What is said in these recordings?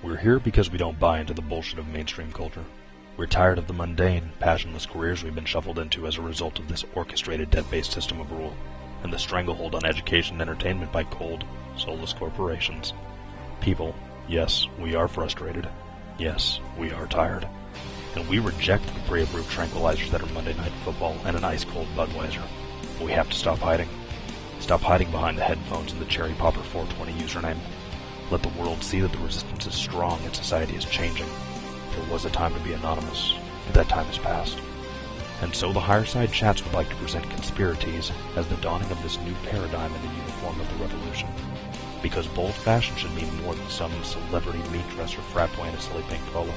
We're here because we don't buy into the bullshit of mainstream culture. We're tired of the mundane, passionless careers we've been shuffled into as a result of this orchestrated debt-based system of rule, and the stranglehold on education and entertainment by cold, soulless corporations. People, yes, we are frustrated. Yes, we are tired. And we reject the pre-approved tranquilizers that are Monday Night Football and an ice-cold Budweiser. We have to stop hiding. Stop hiding behind the headphones and the Cherry Popper 420 username. Let the world see that the resistance is strong and society is changing. There was a time to be anonymous, but that time has passed. And so the Higherside Chats would like to present ConspiraTees as the dawning of this new paradigm in the uniform of the revolution. Because bold fashion should mean more than some celebrity meat dress or frat boy in a silly pink polo.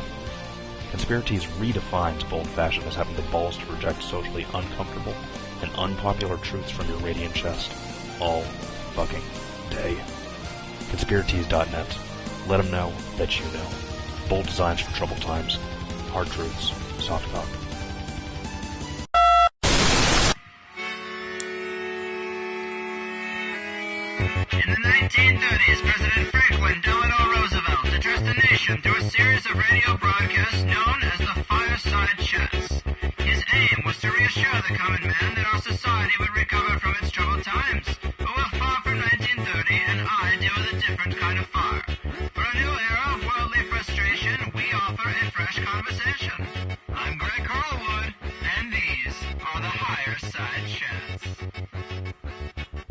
ConspiraTees redefines bold fashion as having the balls to reject socially uncomfortable and unpopular truths from your radiant chest. All fucking day. ConspiraTees.net. Let them know that you know. Bold designs for troubled times. Hard truths. Soft talk. In the 1930s, President Franklin Delano Roosevelt addressed the nation through a series of radio broadcasts known as the Fireside Chats. His aim was to reassure the common man that our society would recover from its troubled times. But we're far from 1930, and I deal with a different kind of fire. For a new era of worldly frustration, we offer a fresh conversation. I'm Greg Carlwood, and these are the Higherside Chats.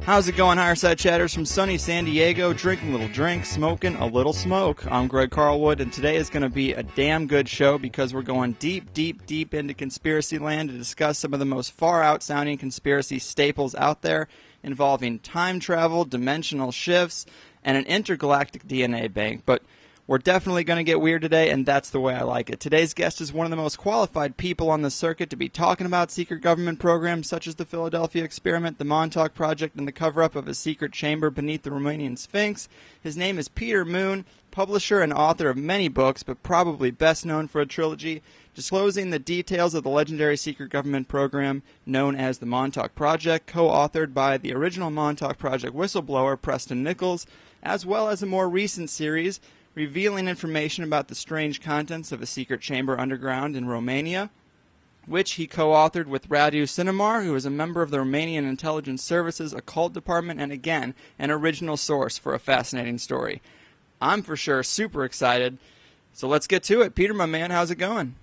How's it going, Higherside Chatters from sunny San Diego, drinking a little drink, smoking a little smoke. I'm Greg Carlwood, and today is going to be a damn good show because we're going deep, deep, deep into conspiracy land to discuss some of the most far-out-sounding conspiracy staples out there involving time travel, dimensional shifts, and an intergalactic DNA bank. But we're definitely going to get weird today, and that's the way I like it. Today's guest is one of the most qualified people on the circuit to be talking about secret government programs such as the Philadelphia Experiment, the Montauk Project, and the cover-up of a secret chamber beneath the Romanian Sphinx. His name is Peter Moon, publisher and author of many books, but probably best known for a trilogy disclosing the details of the legendary secret government program known as the Montauk Project, co-authored by the original Montauk Project whistleblower Preston Nichols, as well as a more recent series revealing information about the strange contents of a secret chamber underground in Romania, which he co-authored with Radu Cinemar, who is a member of the Romanian Intelligence Services Occult Department, and again, an original source for a fascinating story. I'm for sure super excited, so let's get to it. Peter, my man, how's it going?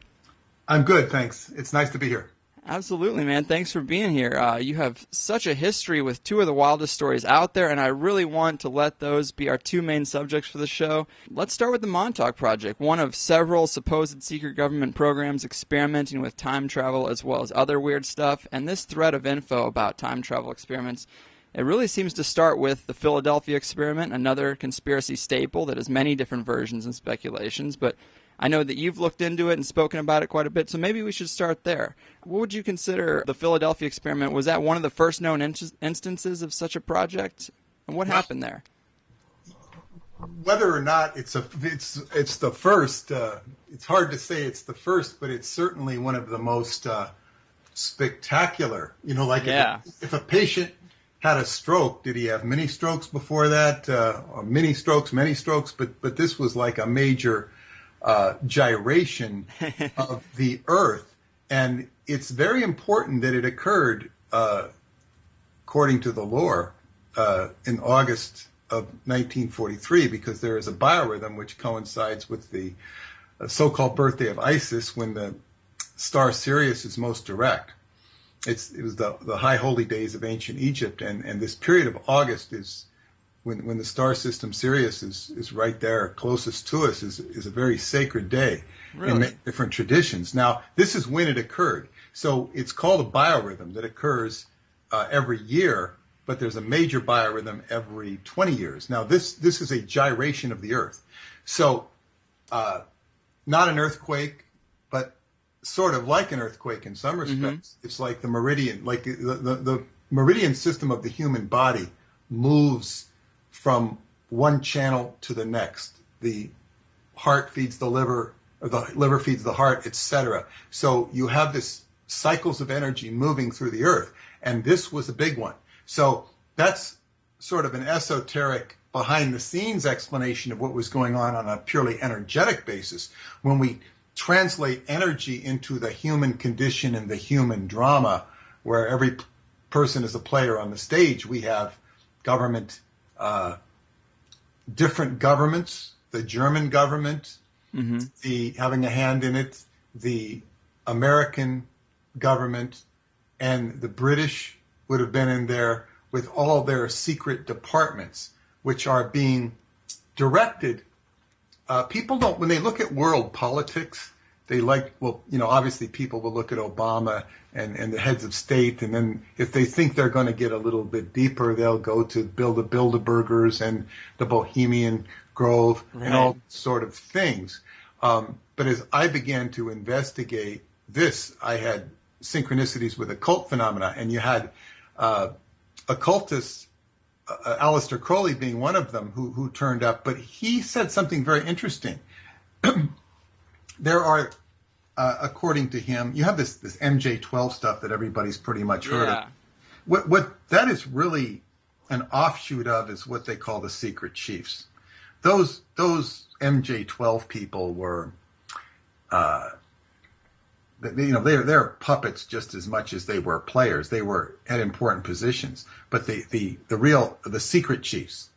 I'm good, thanks. It's nice to be here. Absolutely, man. Thanks for being here. You have such a history with two of the wildest stories out there, and I really want to let those be our two main subjects for the show. Let's start with the Montauk Project, one of several supposed secret government programs experimenting with time travel as well as other weird stuff. And this thread of info about time travel experiments, it really seems to start with the Philadelphia Experiment, another conspiracy staple that has many different versions and speculations, but I know that you've looked into it and spoken about it quite a bit, so maybe we should start there. What would you consider the Philadelphia Experiment? Was that one of the first known instances of such a project? And what happened there? Whether or not it's the first, it's hard to say it's the first, but it's certainly one of the most spectacular. You know, like if a patient had a stroke, did he have many strokes before that? Or many strokes? But this was like a major gyration of the Earth, and it's very important that it occurred, according to the lore, in August of 1943, because there is a biorhythm which coincides with the so-called birthday of Isis, when the star Sirius is most direct. It was the high holy days of ancient Egypt, and this period of August is when the star system Sirius is right there closest to us, is a very sacred day in many different traditions. Now, this is when it occurred. So it's called a biorhythm that occurs every year, but there's a major biorhythm every 20 years. Now, this is a gyration of the Earth. So not an earthquake, but sort of like an earthquake in some respects. Mm-hmm. It's like the meridian, like the meridian system of the human body moves from one channel to the next. The heart feeds the liver, or the liver feeds the heart, etc. So you have this cycles of energy moving through the Earth, and this was a big one. So that's sort of an esoteric behind-the-scenes explanation of what was going on a purely energetic basis. When we translate energy into the human condition and the human drama, where every person is a player on the stage, we have government, different governments, the German government, having a hand in it, the American government, and the British would have been in there with all their secret departments, which are being directed. People don't, when they look at world politics, they obviously people will look at Obama and the heads of state, and then if they think they're going to get a little bit deeper, they'll go to Bilderbergers and the Bohemian Grove and all sort of things. But as I began to investigate this, I had synchronicities with occult phenomena, and you had occultists, Aleister Crowley being one of them, who turned up. But he said something very interesting. There are, according to him, you have this MJ12 stuff that everybody's pretty much heard of. What that is really an offshoot of is what they call the secret chiefs. Those MJ12 people were, they're puppets just as much as they were players. They had important positions, but the secret chiefs,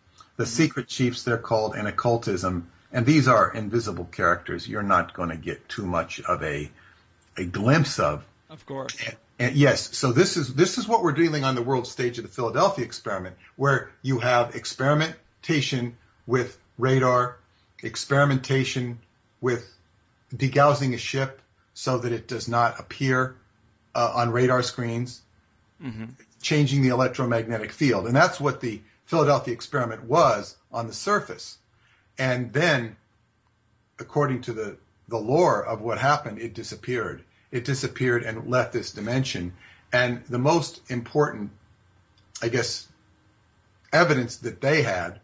secret chiefs, they're called in occultism, and these are invisible characters. You're not going to get too much of a glimpse of. Of course. And yes, so this is what we're dealing on the world stage of the Philadelphia experiment, where you have experimentation with radar, experimentation with degaussing a ship so that it does not appear on radar screens, changing the electromagnetic field. And that's what the Philadelphia experiment was on the surface. And then, according to the lore of what happened, it disappeared. It disappeared and left this dimension. And the most important, I guess, evidence that they had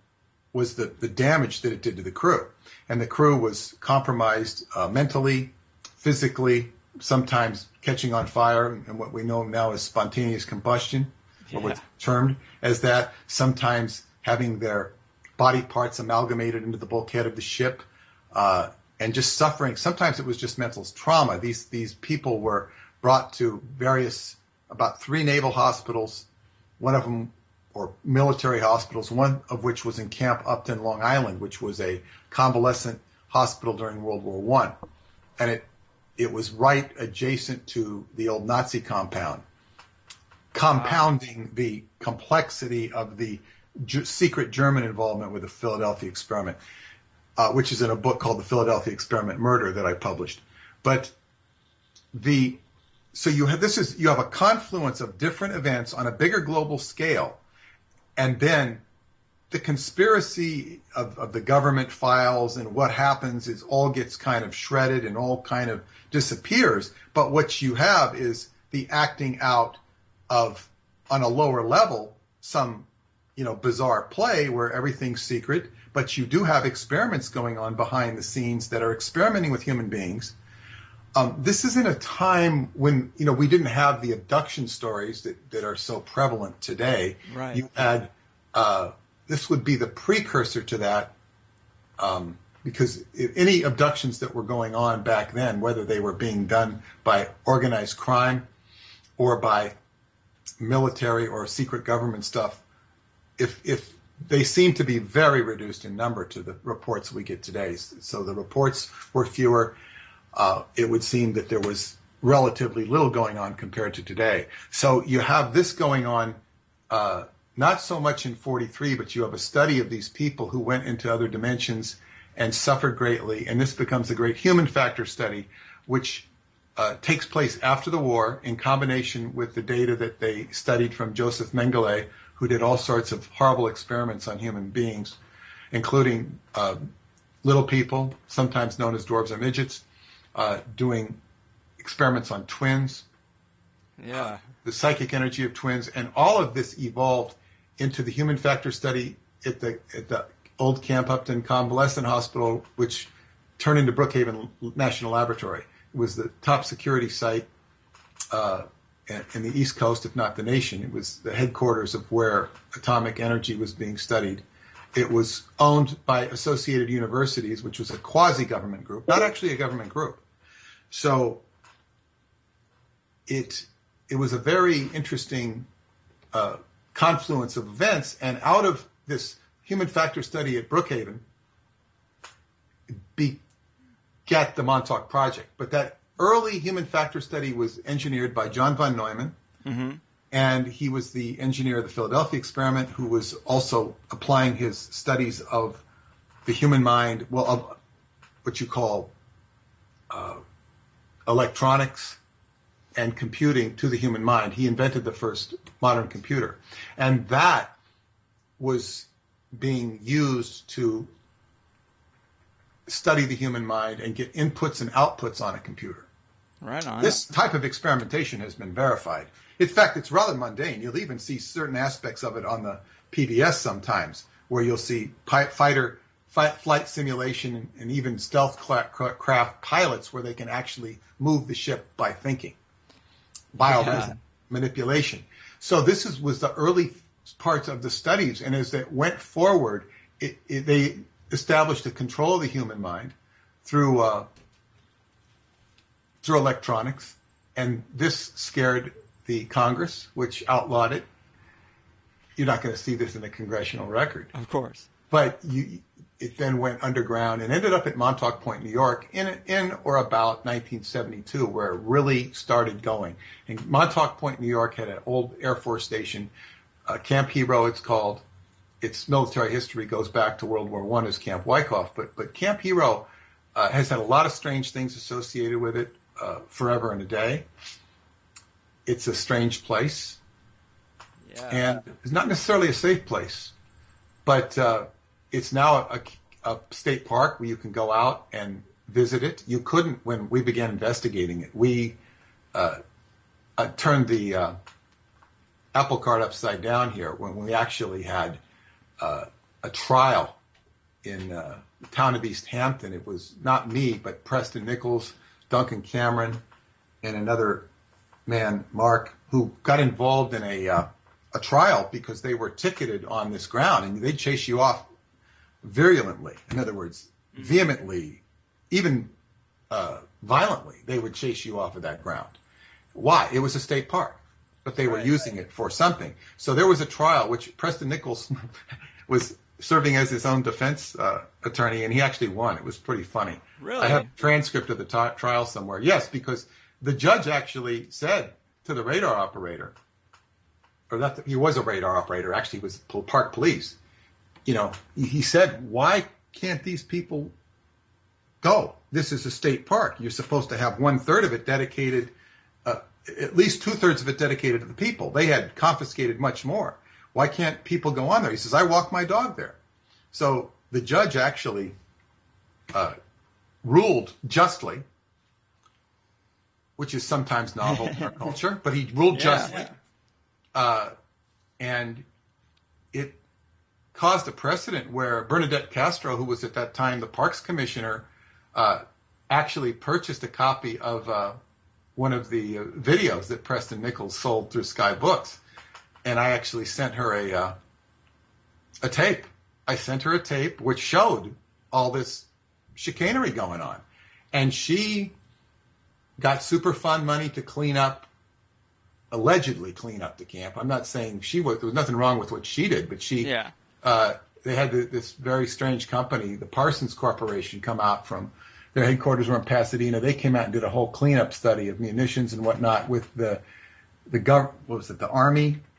was the damage that it did to the crew. And the crew was compromised mentally, physically, sometimes catching on fire, and what we know now as spontaneous combustion, or what's termed as that, sometimes having their body parts amalgamated into the bulkhead of the ship, and just suffering. Sometimes it was just mental trauma. These people were brought to about 3 naval hospitals, one of them, or military hospitals, one of which was in Camp Upton, Long Island, which was a convalescent hospital during World War I. And it was right adjacent to the old Nazi compound, compounding the complexity of the secret German involvement with the Philadelphia experiment, which is in a book called The Philadelphia Experiment Murder that I published. But so you have a confluence of different events on a bigger global scale, and then the conspiracy of the government files and what happens is all gets kind of shredded and all kind of disappears. But what you have is the acting out of, on a lower level, some bizarre play where everything's secret, but you do have experiments going on behind the scenes that are experimenting with human beings. This is in a time when, we didn't have the abduction stories that are so prevalent today. Right. You had, this would be the precursor to that, because any abductions that were going on back then, whether they were being done by organized crime or by military or secret government stuff, if they seem to be very reduced in number to the reports we get today. So the reports were fewer. It would seem that there was relatively little going on compared to today. So you have this going on, not so much in 43, but you have a study of these people who went into other dimensions and suffered greatly. And this becomes a great human factor study, which takes place after the war in combination with the data that they studied from Joseph Mengele, who did all sorts of horrible experiments on human beings, including little people, sometimes known as dwarves or midgets, doing experiments on twins, the psychic energy of twins, and all of this evolved into the human factor study at the old Camp Upton Convalescent Hospital, which turned into Brookhaven National Laboratory. It was the top security site in the East Coast, if not the nation. It was the headquarters of where atomic energy was being studied. It was owned by Associated Universities, which was a quasi-government group, not actually a government group. So it was a very interesting confluence of events, and out of this human factor study at Brookhaven begat the Montauk Project. But that early human factor study was engineered by John von Neumann, and he was the engineer of the Philadelphia experiment, who was also applying his studies of the human mind, well, of what you call electronics and computing to the human mind. He invented the first modern computer. And that was being used to study the human mind and get inputs and outputs on a computer. Right on. This type of experimentation has been verified. In fact, it's rather mundane. You'll even see certain aspects of it on the PBS sometimes, where you'll see flight simulation and even stealth craft pilots where they can actually move the ship by thinking. Manipulation. So this was the early parts of the studies, and as it went forward, they established a control of the human mind through electronics, and this scared the Congress, which outlawed it. You're not going to see this in the congressional record, of course, but it then went underground and ended up at Montauk Point, New York, in or about 1972, where it really started going. And Montauk Point, New York, had an old Air Force station, Camp Hero, it's called. Its military history goes back to World War I as Camp Wyckoff, but Camp Hero has had a lot of strange things associated with it forever and a day. It's a strange place, and it's not necessarily a safe place, but it's now a state park where you can go out and visit it. You couldn't when we began investigating it. We turned the apple cart upside down here when we actually had a trial in the town of East Hampton. It was not me, but Preston Nichols, Duncan Cameron, and another man, Mark, who got involved in a trial because they were ticketed on this ground, and they'd chase you off virulently. In other words, vehemently, even violently, they would chase you off of that ground. Why? It was a state park, but they were using it for something. So there was a trial, which Preston Nichols was serving as his own defense attorney, and he actually won. It was pretty funny. Really? I have a transcript of the trial somewhere. Yes, because the judge actually said to the radar operator, or that he was a radar operator, actually he was park police. You know, he said, why can't these people go? This is a state park. You're supposed to have 1/3 of it dedicated, at least 2/3 of it dedicated to the people. They had confiscated much more. Why can't people go on there? He says, I walk my dog there. So the judge actually ruled justly, which is sometimes novel in our culture, but he ruled justly. And it caused a precedent where Bernadette Castro, who was at that time the Parks Commissioner, actually purchased a copy of one of the videos that Preston Nichols sold through Sky Books. And I actually sent her a tape. I sent her a tape which showed all this chicanery going on. And she got Superfund money to allegedly clean up the camp. I'm not saying there was nothing wrong with what she did, but they had this very strange company, the Parsons Corporation, come out from their headquarters were in Pasadena. They came out and did a whole cleanup study of munitions and whatnot with the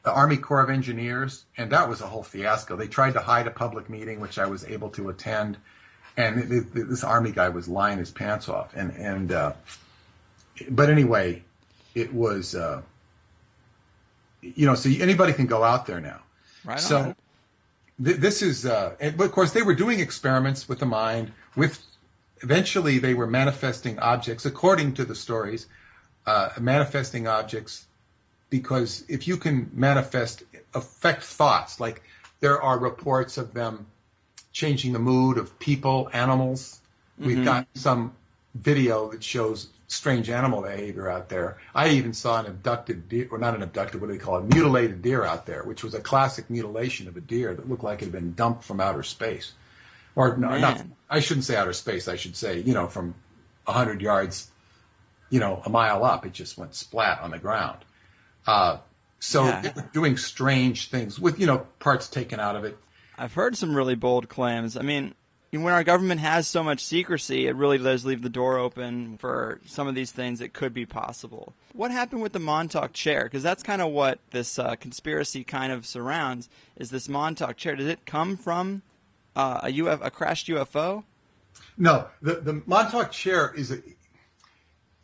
Army Corps of Engineers, and that was a whole fiasco. They tried to hide a public meeting, which I was able to attend, and this Army guy was lying his pants off. But anyway, it was, so anybody can go out there now. Right on. So this is, and of course, they were doing experiments with the mind. Eventually, they were manifesting objects, according to the stories, manifesting objects. Because if you can affect thoughts, like there are reports of them changing the mood of people, animals. We've got some video that shows strange animal behavior out there. I even saw an abducted deer, or not an abducted, what do they call it, mutilated deer out there, which was a classic mutilation of a deer that looked like it had been dumped from outer space. Or no, not, I shouldn't say outer space, I should say, from 100 yards, a mile up, it just went splat on the ground. They were doing strange things with, parts taken out of it. I've heard some really bold claims. I mean, when our government has so much secrecy, it really does leave the door open for some of these things that could be possible. What happened with the Montauk chair? Because that's kind of what this conspiracy kind of surrounds, is this Montauk chair. Did it come from a crashed UFO? No, the Montauk chair is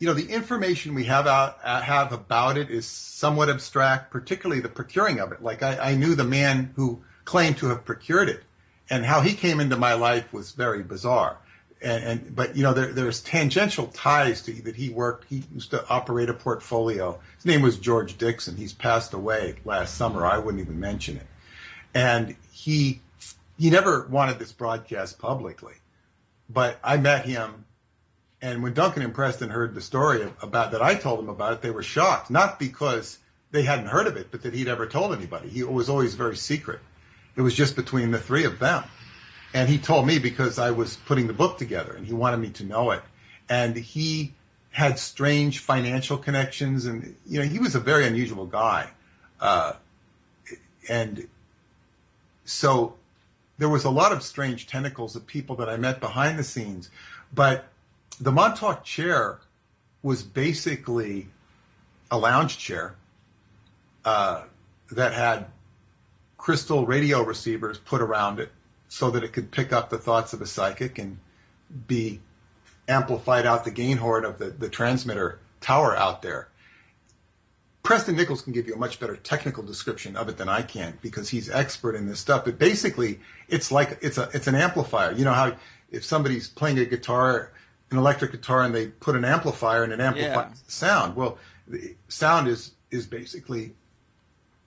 the information we have about it is somewhat abstract, particularly the procuring of it. Like I knew the man who claimed to have procured it, and how he came into my life was very bizarre. But there's tangential ties to that he worked. He used to operate a portfolio. His name was George Dixon. He's passed away last summer. I wouldn't even mention it. And he never wanted this broadcast publicly, but I met him. And when Duncan and Preston heard the story about that I told them about it, they were shocked. Not because they hadn't heard of it, but that he'd ever told anybody. He was always very secret. It was just between the three of them. And he told me because I was putting the book together, and he wanted me to know it. And he had strange financial connections, and he was a very unusual guy. And so there was a lot of strange tentacles of people that I met behind the scenes. But the Montauk chair was basically a lounge chair that had crystal radio receivers put around it so that it could pick up the thoughts of a psychic and be amplified out the gain horn of the transmitter tower out there. Preston Nichols can give you a much better technical description of it than I can because he's expert in this stuff. But basically, it's an amplifier. You know how if somebody's playing a guitar, an electric guitar, and they put an amplifier and it amplifies the sound. Well, the sound is basically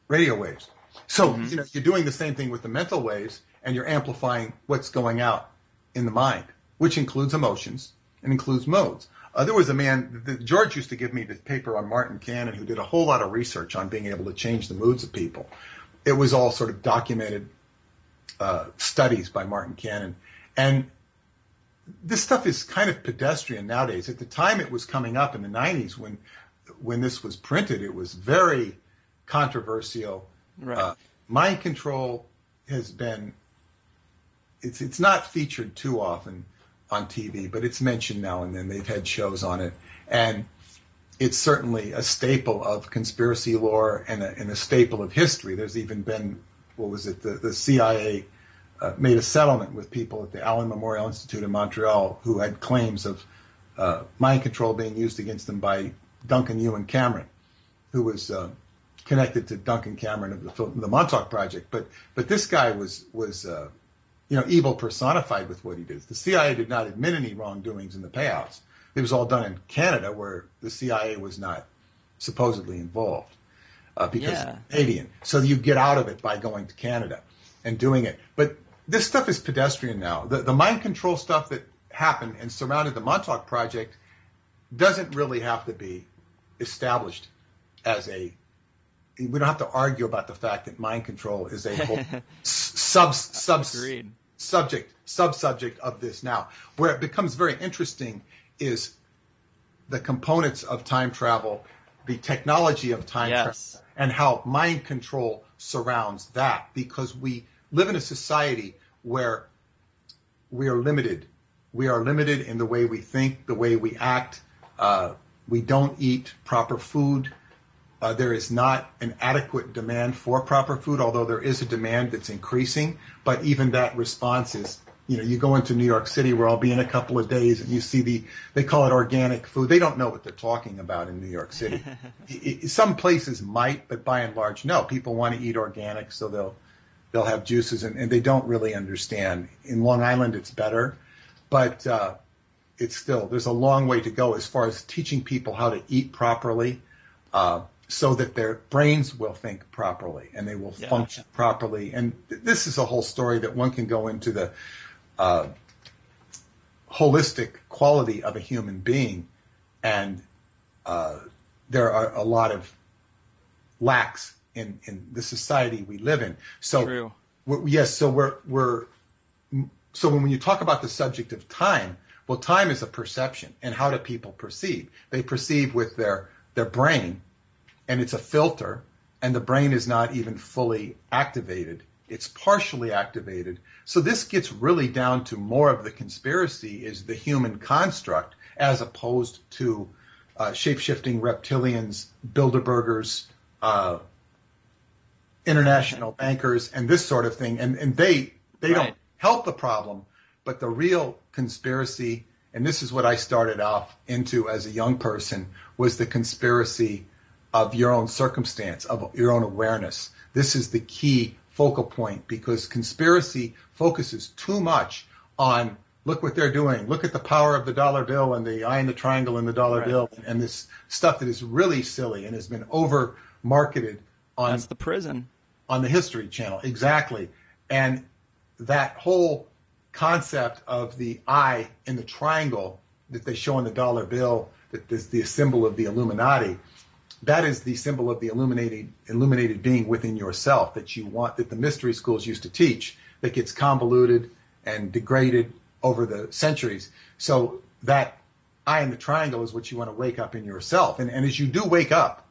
radio waves. So you're doing the same thing with the mental waves, and you're amplifying what's going out in the mind, which includes emotions and includes modes. There was a man, George used to give me this paper on Martin Cannon, who did a whole lot of research on being able to change the moods of people. It was all sort of documented studies by Martin Cannon. And this stuff is kind of pedestrian nowadays. At the time it was coming up in the 90s when this was printed, it was very controversial. Right. Mind control has been, it's not featured too often on TV, but it's mentioned now and then. They've had shows on it. And it's certainly a staple of conspiracy lore and a staple of history. There's even been, the CIA made a settlement with people at the Allen Memorial Institute in Montreal who had claims of mind control being used against them by Duncan Ewan Cameron, who was connected to Duncan Cameron of the Montauk Project. But this guy was evil personified with what he did. The CIA did not admit any wrongdoings in the payouts. It was all done in Canada, where the CIA was not supposedly involved because it's Canadian. So you get out of it by going to Canada and doing it. But this stuff is pedestrian now. The mind control stuff that happened and surrounded the Montauk Project doesn't really have to be established as a. We don't have to argue about the fact that mind control is a whole subsubject of this now. Where it becomes very interesting is the components of time travel, the technology of time travel, and how mind control surrounds that. Because we live in a society where we are limited. We are limited in the way we think, the way we act. We don't eat proper food. There is not an adequate demand for proper food, although there is a demand that's increasing. But even that response is, you go into New York City where I'll be in a couple of days and you see they call it organic food. They don't know what they're talking about in New York City. Some places might, but by and large, no. People want to eat organic, so they'll have juices, and they don't really understand. In Long Island, it's better, but it's still, there's a long way to go as far as teaching people how to eat properly. So that their brains will think properly and they will function properly. And this is a whole story that one can go into the holistic quality of a human being and there are a lot of lacks in the society we live in. So True. So when you talk about the subject of time, well, time is a perception, and how do people perceive? They perceive with their brain, and it's a filter, and the brain is not even fully activated. It's partially activated. So this gets really down to more of the conspiracy is the human construct as opposed to shape-shifting reptilians, Bilderbergers, international bankers, and this sort of thing. And they don't help the problem, but the real conspiracy, and this is what I started off into as a young person, was the conspiracy of your own circumstance, of your own awareness. This is the key focal point, because conspiracy focuses too much on, look what they're doing, look at the power of the dollar bill and the eye in the triangle in the dollar bill, and this stuff that is really silly and has been over marketed on That's the prison. On the History Channel. Exactly. And that whole concept of the eye in the triangle that they show on the dollar bill, that is the symbol of the Illuminati, that is the symbol of the illuminated being within yourself that you want, that the mystery schools used to teach, that gets convoluted and degraded over the centuries. So that eye in the triangle is what you want to wake up in yourself. And as you do wake up,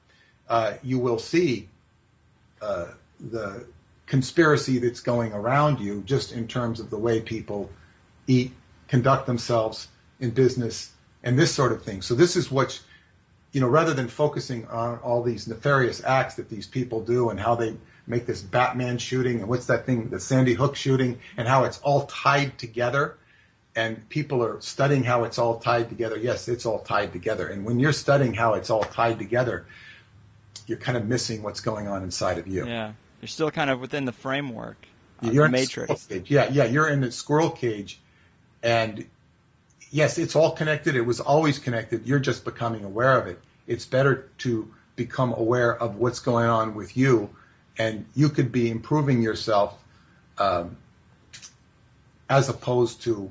you will see the conspiracy that's going around you, just in terms of the way people eat, conduct themselves in business, and this sort of thing. So this is what, rather than focusing on all these nefarious acts that these people do and how they make this Batman shooting and what's that thing, the Sandy Hook shooting, and how it's all tied together, and people are studying how it's all tied together. Yes, it's all tied together. And when you're studying how it's all tied together, you're kind of missing what's going on inside of you. Yeah. You're still kind of within the framework of you're the matrix. Yeah, you're in the squirrel cage. And yes, it's all connected. It was always connected. You're just becoming aware of it. It's better to become aware of what's going on with you, and you could be improving yourself as opposed to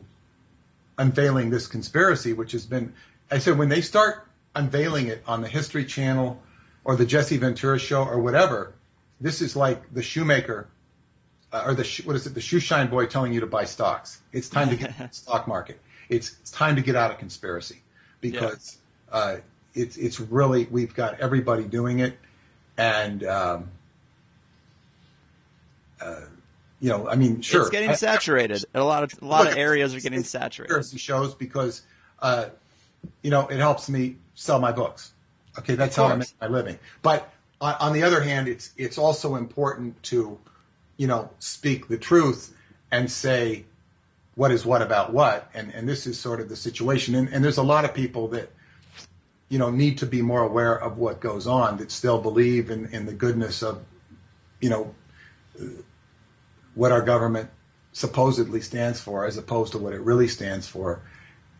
unveiling this conspiracy, which has been, I said, when they start unveiling it on the History Channel or the Jesse Ventura Show or whatever, this is like the shoemaker or the shoe shine boy telling you to buy stocks. It's time to get into the stock market. It's time to get out of conspiracy, because it's really, we've got everybody doing it, and sure, it's getting saturated. A lot of areas are getting saturated. Conspiracy shows because it helps me sell my books. Okay, that's how I make my living. But on the other hand, it's also important to, speak the truth and say what is what about what. And this is sort of the situation. And there's a lot of people that, need to be more aware of what goes on, that still believe in the goodness of, what our government supposedly stands for as opposed to what it really stands for.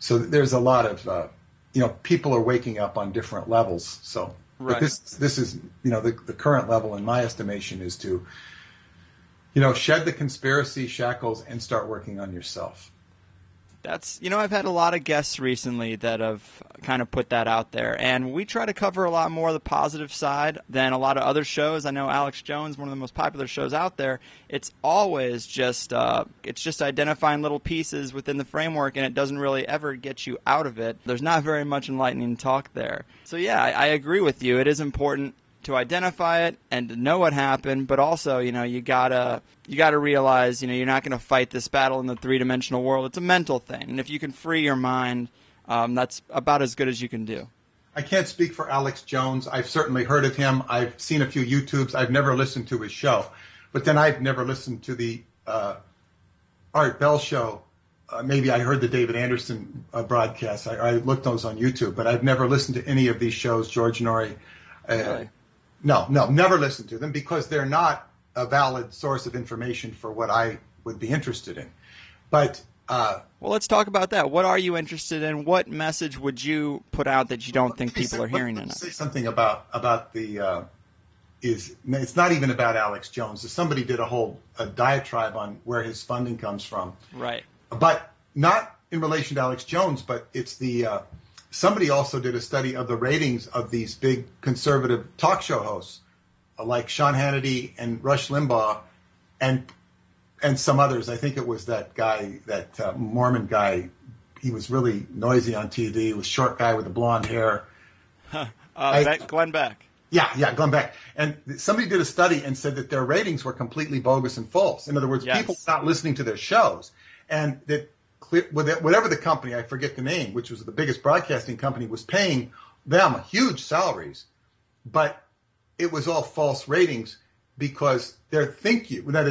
So there's a lot of, people are waking up on different levels. So but this is, the current level in my estimation is to, shed the conspiracy shackles and start working on yourself. That's, I've had a lot of guests recently that have kind of put that out there, and we try to cover a lot more of the positive side than a lot of other shows. I know Alex Jones, one of the most popular shows out there, it's always just identifying little pieces within the framework, and it doesn't really ever get you out of it. There's not very much enlightening talk there. So yeah, I agree with you. It is important to identify it and to know what happened, but also, you gotta realize, you're not gonna fight this battle in the three-dimensional world. It's a mental thing, and if you can free your mind, that's about as good as you can do. I can't speak for Alex Jones. I've certainly heard of him. I've seen a few YouTubes. I've never listened to his show, but then I've never listened to the Art Bell show. Maybe I heard the David Anderson broadcast. I looked those on YouTube, but I've never listened to any of these shows. George Norrie. Really? No, never listened to them, because they're not a valid source of information for what I would be interested in. But well, let's talk about that. What are you interested in? What message would you put out that you don't think people are hearing enough? Say something about the it's not even about Alex Jones. Somebody did a diatribe on where his funding comes from. Right. But not in relation to Alex Jones, but it's the somebody also did a study of the ratings of these big conservative talk show hosts, like Sean Hannity and Rush Limbaugh, and some others. I think it was that guy, that Mormon guy. He was really noisy on TV. He was a short guy with the blonde hair. Glenn Beck. Yeah, Glenn Beck. And somebody did a study and said that their ratings were completely bogus and false. In other words, people were not listening to their shows. And that whatever the company, I forget the name, which was the biggest broadcasting company, was paying them huge salaries. But it was all false ratings because they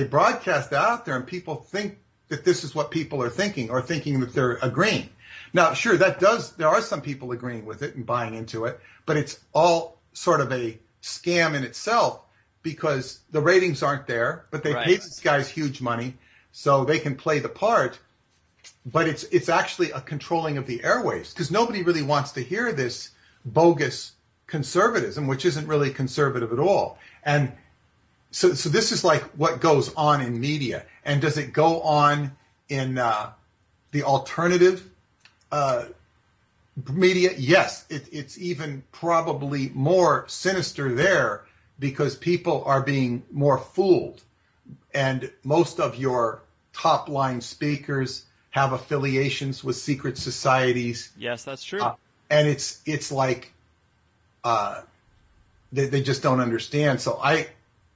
broadcast out there and people think that this is what people are thinking, or thinking that they're agreeing. Now, sure, there are some people agreeing with it and buying into it, but it's all sort of a scam in itself because the ratings aren't there, but they paid these guys huge money so they can play the part. But it's actually a controlling of the airwaves because nobody really wants to hear this bogus conservatism, which isn't really conservative at all. And so this is like what goes on in media. And does it go on in the alternative media? Yes, it's even probably more sinister there because people are being more fooled. And most of your top line speakers have affiliations with secret societies. Yes, that's true. And it's like they just don't understand. So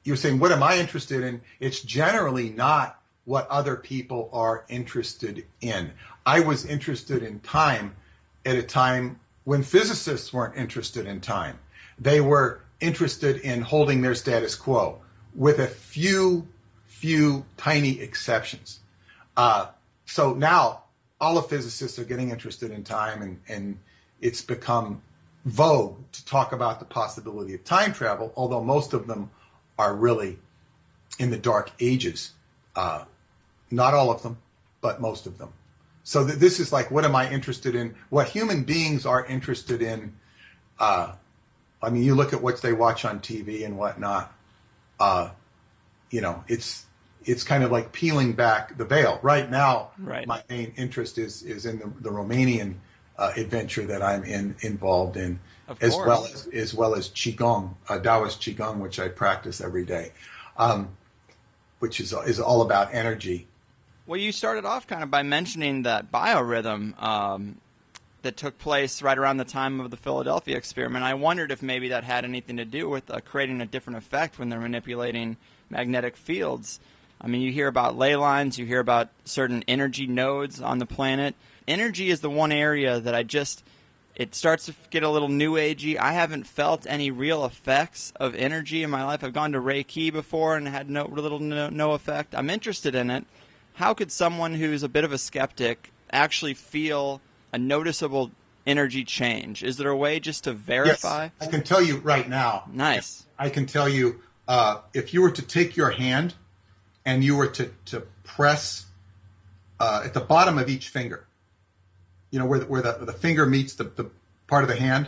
you're saying, what am I interested in? It's generally not what other people are interested in. I was interested in time at a time when physicists weren't interested in time. They were interested in holding their status quo with a few tiny exceptions. So now all the physicists are getting interested in time, and it's become vogue to talk about the possibility of time travel, although most of them are really in the dark ages. Not all of them, but most of them. So this is like, what am I interested in? What human beings are interested in. You look at what they watch on TV and whatnot. It's kind of like peeling back the veil. Right now, my main interest is in the Romanian adventure that I'm involved in, as well as Chi Gong, Taoist Chi Gong, which I practice every day, which is all about energy. Well, you started off kind of by mentioning that biorhythm that took place right around the time of the Philadelphia experiment. I wondered if maybe that had anything to do with creating a different effect when they're manipulating magnetic fields. I mean, you hear about ley lines, you hear about certain energy nodes on the planet. Energy is the one area that it starts to get a little new agey. I haven't felt any real effects of energy in my life. I've gone to Reiki before and had no effect. I'm interested in it. How could someone who's a bit of a skeptic actually feel a noticeable energy change? Is there a way just to verify? Yes, I can tell you right now. Nice. I can tell you if you were to take your hand and you were to press at the bottom of each finger, where the finger meets the part of the hand.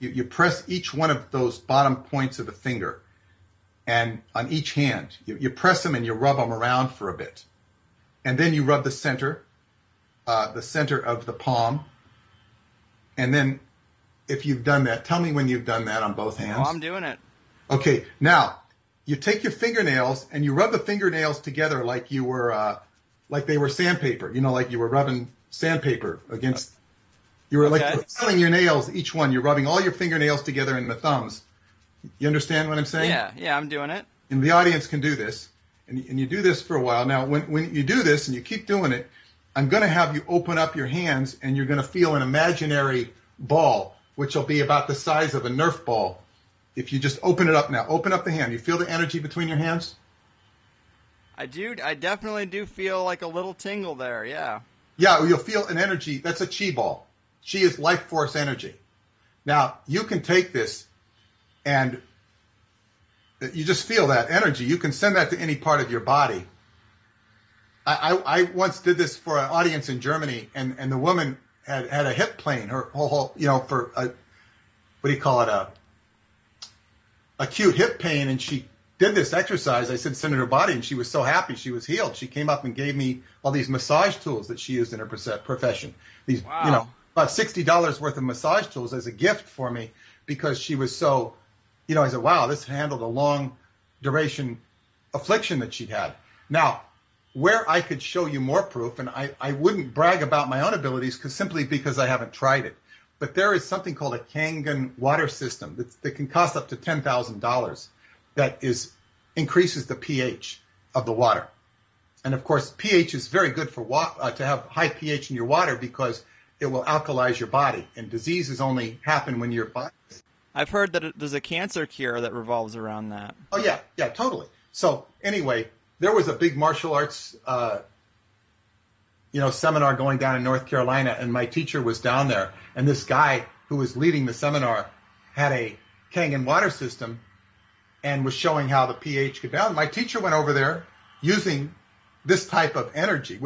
You press each one of those bottom points of the finger, and on each hand, you press them and you rub them around for a bit, and then you rub the center of the palm, and then if you've done that, tell me when you've done that on both hands. Oh, I'm doing it. Okay, now you take your fingernails and you rub the fingernails together like you were like they were sandpaper. Like you were rubbing sandpaper against. You were like filing your nails, each one. You're rubbing all your fingernails together in the thumbs. You understand what I'm saying? Yeah, I'm doing it. And the audience can do this, and you do this for a while. Now, when you do this and you keep doing it, I'm going to have you open up your hands, and you're going to feel an imaginary ball, which will be about the size of a Nerf ball. If you just open it up now, open up the hand. You feel the energy between your hands? I do. I definitely do feel like a little tingle there, yeah. Yeah, you'll feel an energy. That's a chi ball. Chi is life force energy. Now, you can take this and you just feel that energy. You can send that to any part of your body. I once did this for an audience in Germany, and the woman had a hip plane, her whole for a, what do you call it, acute hip pain, and she did this exercise. I said, send it to her body, and she was so happy. She was healed. She came up and gave me all these massage tools that she used in her profession. These, wow. about $60 worth of massage tools as a gift for me because she was so, I said, wow, this handled a long duration affliction that she'd had. Now, where I could show you more proof, and I wouldn't brag about my own abilities simply because I haven't tried it, but there is something called a Kangen water system that can cost up to $10,000 that increases the pH of the water. And of course, pH is very good for to have high pH in your water because it will alkalize your body, and diseases only happen when your body. I've heard that there's a cancer cure that revolves around that. Oh yeah, totally. So anyway, there was a big martial arts, seminar going down in North Carolina, and my teacher was down there, and this guy who was leading the seminar had a Kangen water system and was showing how the pH could balance. My teacher went over there using this type of energy,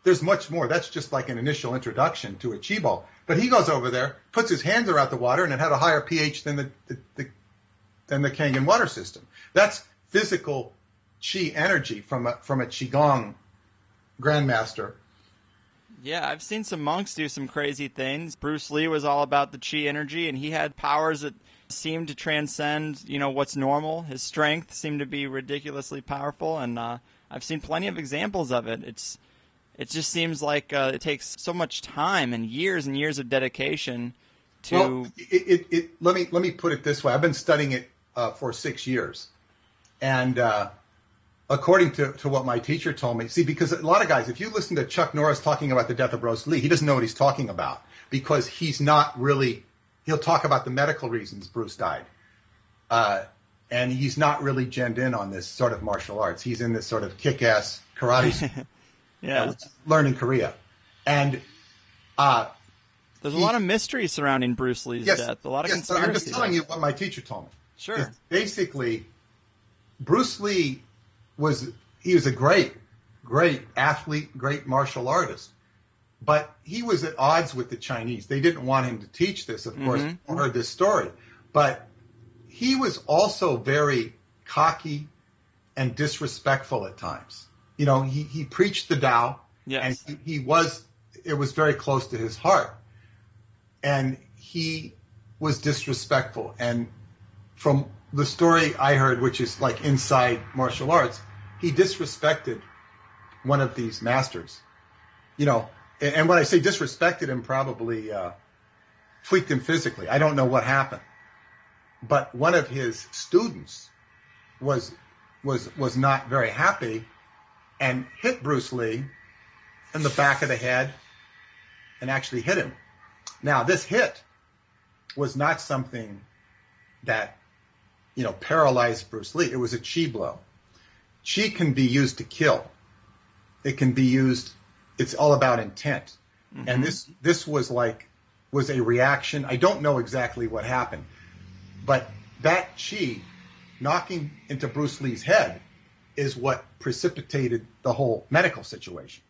there's much more. That's just like an initial introduction to a Chi ball. But he goes over there, puts his hands around the water, and it had a higher pH than the Kangen water system. That's physical Chi energy from a Chi Gong grandmaster. Yeah, I've seen some monks do some crazy things. Bruce Lee was all about the Chi energy, and he had powers that seemed to transcend, what's normal. His strength seemed to be ridiculously powerful, and I've seen plenty of examples of it. It just seems like it takes so much time and years of dedication to. Well, let me put it this way. I've been studying it for 6 years, and according to what my teacher told me, because a lot of guys, if you listen to Chuck Norris talking about the death of Bruce Lee, he doesn't know what he's talking about because he's not really. He'll talk about the medical reasons Bruce died, and he's not really genned in on this sort of martial arts. He's in this sort of kick-ass karate. Yeah, learned in Korea, and there's a lot of mystery surrounding Bruce Lee's death. A lot of conspiracy. I'm just telling you what my teacher told me. Sure. Basically, Bruce Lee was a great athlete, great martial artist, but he was at odds with the Chinese. They didn't want him to teach this. Of course, I heard this story, but he was also very cocky and disrespectful at times. He preached the Tao, and it was very close to his heart. And he was disrespectful. And from the story I heard, which is like inside martial arts, he disrespected one of these masters. And when I say disrespected him, probably tweaked him physically. I don't know what happened. But one of his students was not very happy and hit Bruce Lee in the back of the head and actually hit him. Now, this hit was not something that, paralyzed Bruce Lee. It was a Chi blow. Chi can be used to kill. It can be used, it's all about intent. Mm-hmm. And this was a reaction. I don't know exactly what happened, but that Chi knocking into Bruce Lee's head is what precipitated the whole medical situation.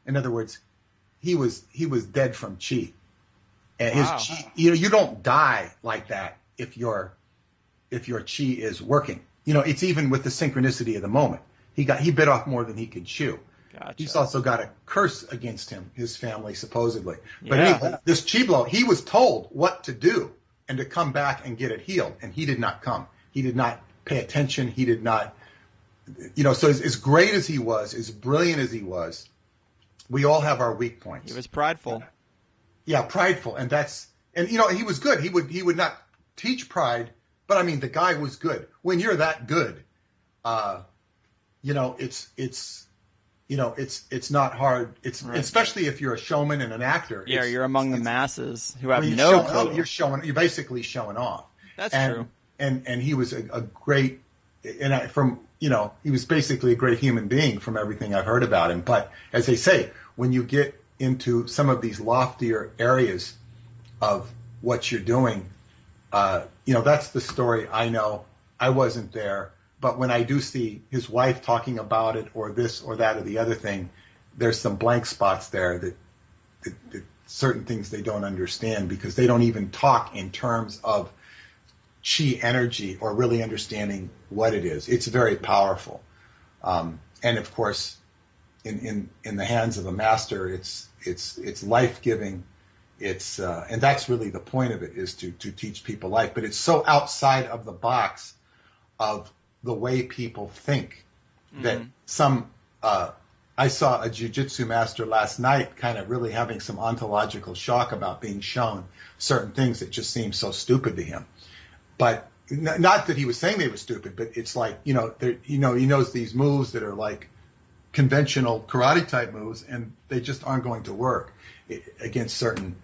In other words, he was dead from Chi. And his Chi, you don't die like that if your Chi is working. It's even with the synchronicity of the moment. He bit off more than he could chew. Gotcha. He's also got a curse against him, his family supposedly. But anyway, this Chi blow, he was told what to do and to come back and get it healed, and he did not come. He did not pay attention. He did not. So as great as he was, as brilliant as he was, we all have our weak points. He was prideful. Yeah, prideful, and he was good. He would not teach pride, but I mean the guy was good. When you're that good, it's not hard. It's right. Especially if you're a showman and an actor. Yeah, you're among the masses who have no clue. You're basically showing off. That's true. And he was a great, he was basically a great human being from everything I've heard about him. But as they say, when you get into some of these loftier areas of what you're doing, that's the story I know. I wasn't there. But when I do see his wife talking about it or this or that or the other thing, there's some blank spots there that certain things they don't understand because they don't even talk in terms of Chi energy or really understanding what it is. It's very powerful. And of course, in the hands of a master, it's life-giving It's and that's really the point of it, is to teach people life. But it's so outside of the box of the way people think that some. I saw a jiu-jitsu master last night kind of really having some ontological shock about being shown certain things that just seemed so stupid to him. But not that he was saying they were stupid, but it's like, he knows these moves that are like conventional karate type moves, and they just aren't going to work against certain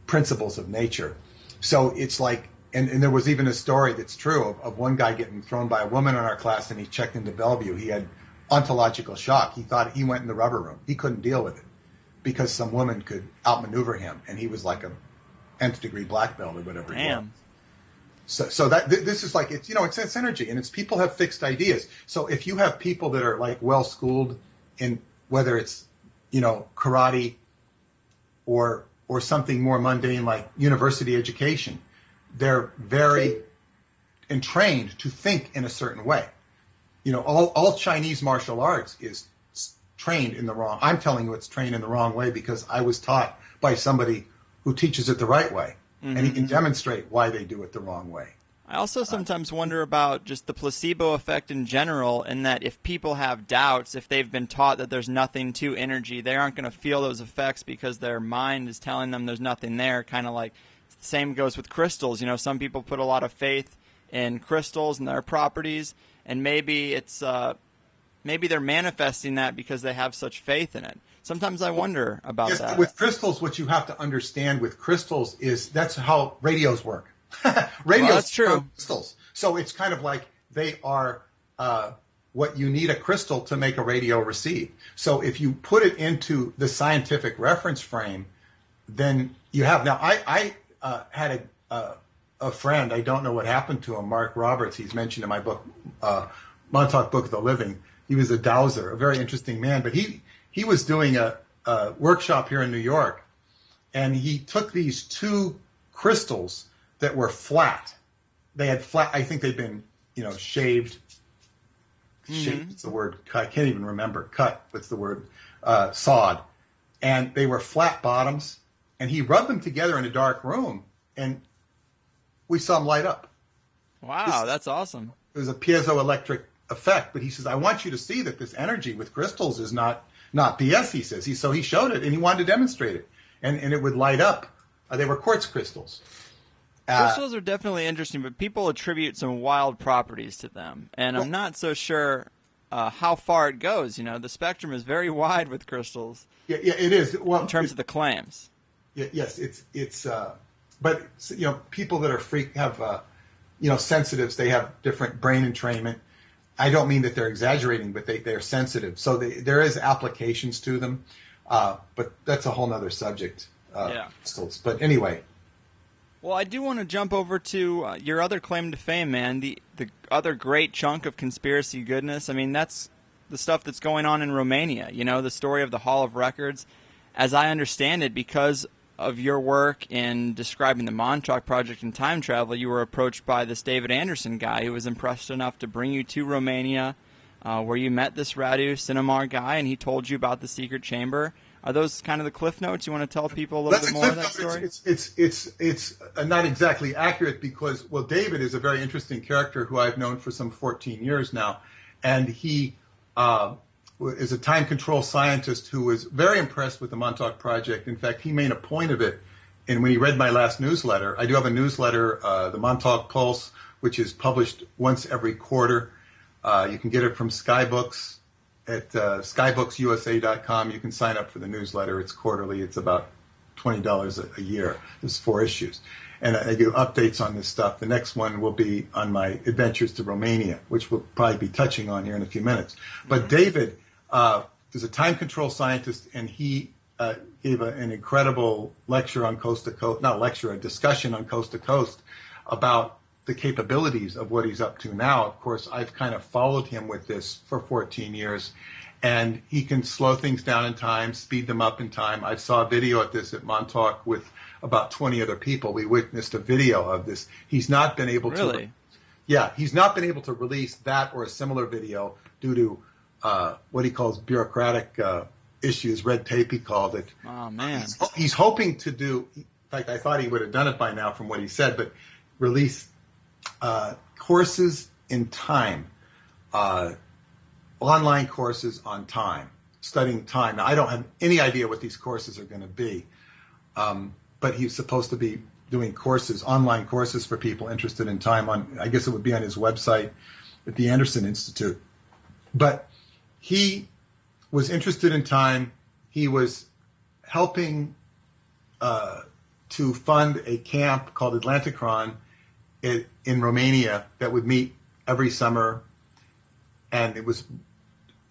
principles of nature. So it's like, and there was even a story that's true of one guy getting thrown by a woman in our class, and he checked into Bellevue. He had ontological shock. He thought he went in the rubber room. He couldn't deal with it because some woman could outmaneuver him, and he was like a nth degree black belt or whatever. Damn. So that this is like, it's energy, and it's people have fixed ideas. So if you have people that are like well schooled in whether it's karate or something more mundane like university education, they're very entrained to think in a certain way. All Chinese martial arts is trained in the wrong. I'm telling you, it's trained in the wrong way because I was taught by somebody who teaches it the right way, and he can demonstrate why they do it the wrong way. I also sometimes wonder about just the placebo effect in general, in that if people have doubts, if they've been taught that there's nothing to energy, they aren't going to feel those effects because their mind is telling them there's nothing there. Kind of like the same goes with crystals. Some people put a lot of faith in crystals and their properties, and maybe it's maybe they're manifesting that because they have such faith in it. Sometimes I wonder about that. With crystals, what you have to understand with crystals is that's how radios work. Radios that's true. are crystals. So it's kind of like they are what you need a crystal to make a radio receive. So if you put it into the scientific reference frame, then you have. Now, I had a friend, I don't know what happened to him, Mark Roberts, he's mentioned in my book, Montauk Book of the Living. He was a dowser, a very interesting man, but he was doing a workshop here in New York, and he took these two crystals that were flat. They had flat, I think they'd been, shaved. Shaved is the word, I can't even remember. Cut, what's the word? Sawed. And they were flat bottoms, and he rubbed them together in a dark room, and we saw them light up. Wow, that's awesome. It was a piezoelectric effect, but he says, I want you to see that this energy with crystals is not BS, he says. So he showed it, and he wanted to demonstrate it, and it would light up. They were quartz crystals. Crystals are definitely interesting, but people attribute some wild properties to them, and I'm not so sure how far it goes. The spectrum is very wide with crystals. Yeah, it is. Well, in terms of the claims. Yes, it's. But people that are have sensitives. They have different brain entrainment. I don't mean that they're exaggerating, but they're sensitive. So there is applications to them, but that's a whole other subject. Crystals. But anyway. Well, I do want to jump over to your other claim to fame, man, the other great chunk of conspiracy goodness. I mean, that's the stuff that's going on in Romania, the story of the Hall of Records. As I understand it, because of your work in describing the Montauk Project and time travel, you were approached by this David Anderson guy who was impressed enough to bring you to Romania, where you met this Radu Cinemar guy, and he told you about the secret chamber. Are those kind of the cliff notes? You want to tell people a little bit more of that story? It's not exactly accurate because, David is a very interesting character who I've known for some 14 years now, and he is a time control scientist who was very impressed with the Montauk Project. In fact, he made a point of it, and when he read my last newsletter, I do have a newsletter, the Montauk Pulse, which is published once every quarter. You can get it from Skybooks. At skybooks.usa.com, you can sign up for the newsletter. It's quarterly. It's about $20 a year. There's 4 issues. And I do updates on this stuff. The next one will be on my adventures to Romania, which we'll probably be touching on here in a few minutes. But David is a time control scientist, and he gave an incredible lecture on Coast to Coast, not lecture, a discussion on Coast to Coast about the capabilities of what he's up to now. Of course, I've kind of followed him with this for 14 years, and he can slow things down in time, speed them up in time. I saw a video at this at Montauk with about 20 other people. We witnessed a video of this. He's not been able to. Yeah, he's not been able to release that or a similar video due to what he calls bureaucratic issues, red tape, he called it. Oh, man. He's hoping to do. fact, I thought he would have done it by now from what he said, but release courses in time, online courses on time, studying time. Now, I don't have any idea what these courses are going to be, but he's supposed to be doing courses, online courses for people interested in time on, I guess it would be on his website at the Anderson Institute. But he was interested in time. He was helping to fund a camp called Atlanticron in Romania that would meet every summer. And it was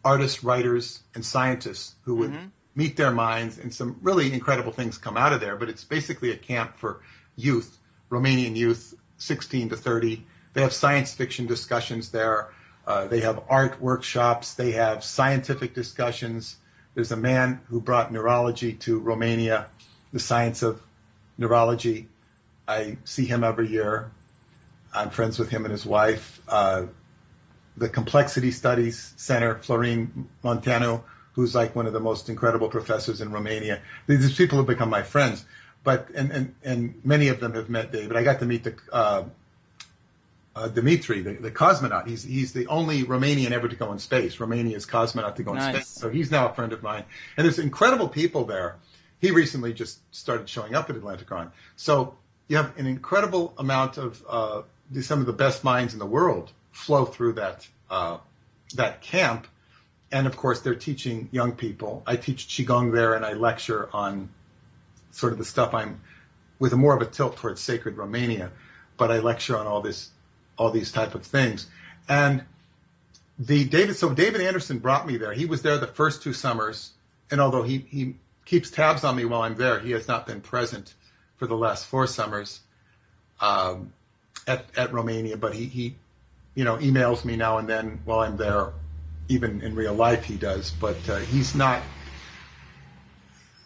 artists, writers, and scientists who would meet their minds, and some really incredible things come out of there. But it's basically a camp for youth, Romanian youth, 16 to 30. They have science fiction discussions there. They have art workshops. They have scientific discussions. There's a man who brought neurology to Romania, the science of neurology. I see him every year. I'm friends with him and his wife. The Complexity Studies Center, Florin Montanu, who's like one of the most incredible professors in Romania. These people have become my friends, but and many of them have met David. I got to meet the Dimitri, the cosmonaut. He's the only Romanian ever to go in space. Romania's cosmonaut to go in space. So he's now a friend of mine. And there's incredible people there. He recently just started showing up at Atlanticron. So you have an incredible amount of some of the best minds in the world flow through that camp. And of course, they're teaching young people. I teach Chi Gong there, and I lecture on sort of the stuff I'm with more of a tilt towards sacred Romania, but I lecture on all these type of things. And David Anderson brought me there. He was there the first 2 summers, and although he keeps tabs on me while I'm there, he has not been present for the last 4 summers at Romania. But he emails me now and then while I'm there. Even in real life, he does. But he's not.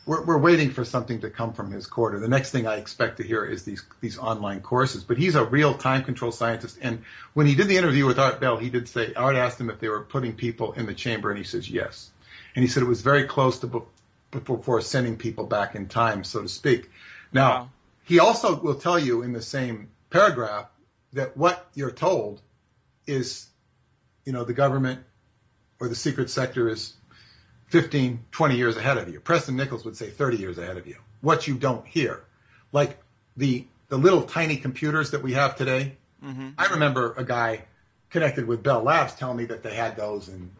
We're waiting for something to come from his quarter. The next thing I expect to hear is these online courses. But he's a real time control scientist. And when he did the interview with Art Bell, he did say, Art asked him if they were putting people in the chamber, and he says yes. And he said it was very close to before sending people back in time, so to speak. Now, He also will tell you in the same paragraph that what you're told is, the government or the secret sector is 15, 20 years ahead of you. Preston Nichols would say 30 years ahead of you. What you don't hear. Like the little tiny computers that we have today. Mm-hmm. I remember a guy connected with Bell Labs telling me that they had those in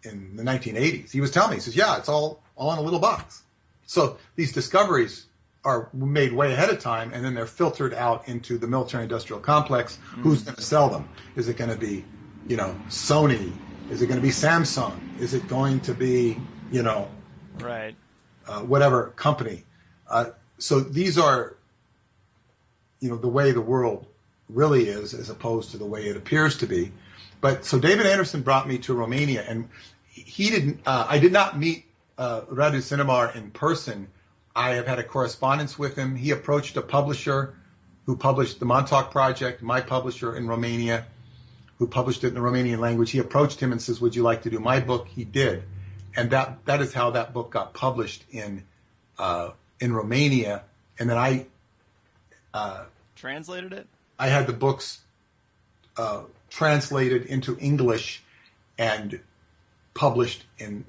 the 1980s. He was telling me, he says, yeah, it's all in a little box. So these discoveries are made way ahead of time, and then they're filtered out into the military-industrial complex. Mm-hmm. Who's going to sell them? Is it going to be, Sony? Is it going to be Samsung? Is it going to be, right, whatever company? So these are, the way the world really is, as opposed to the way it appears to be. But so David Anderson brought me to Romania, and he didn't. I did not meet Radu Cinnabar in person. I have had a correspondence with him. He approached a publisher who published the Montauk Project, my publisher in Romania, who published it in the Romanian language. He approached him and says, would you like to do my book? He did. And that is how that book got published in Romania. And then I translated it? I had the books translated into English and published in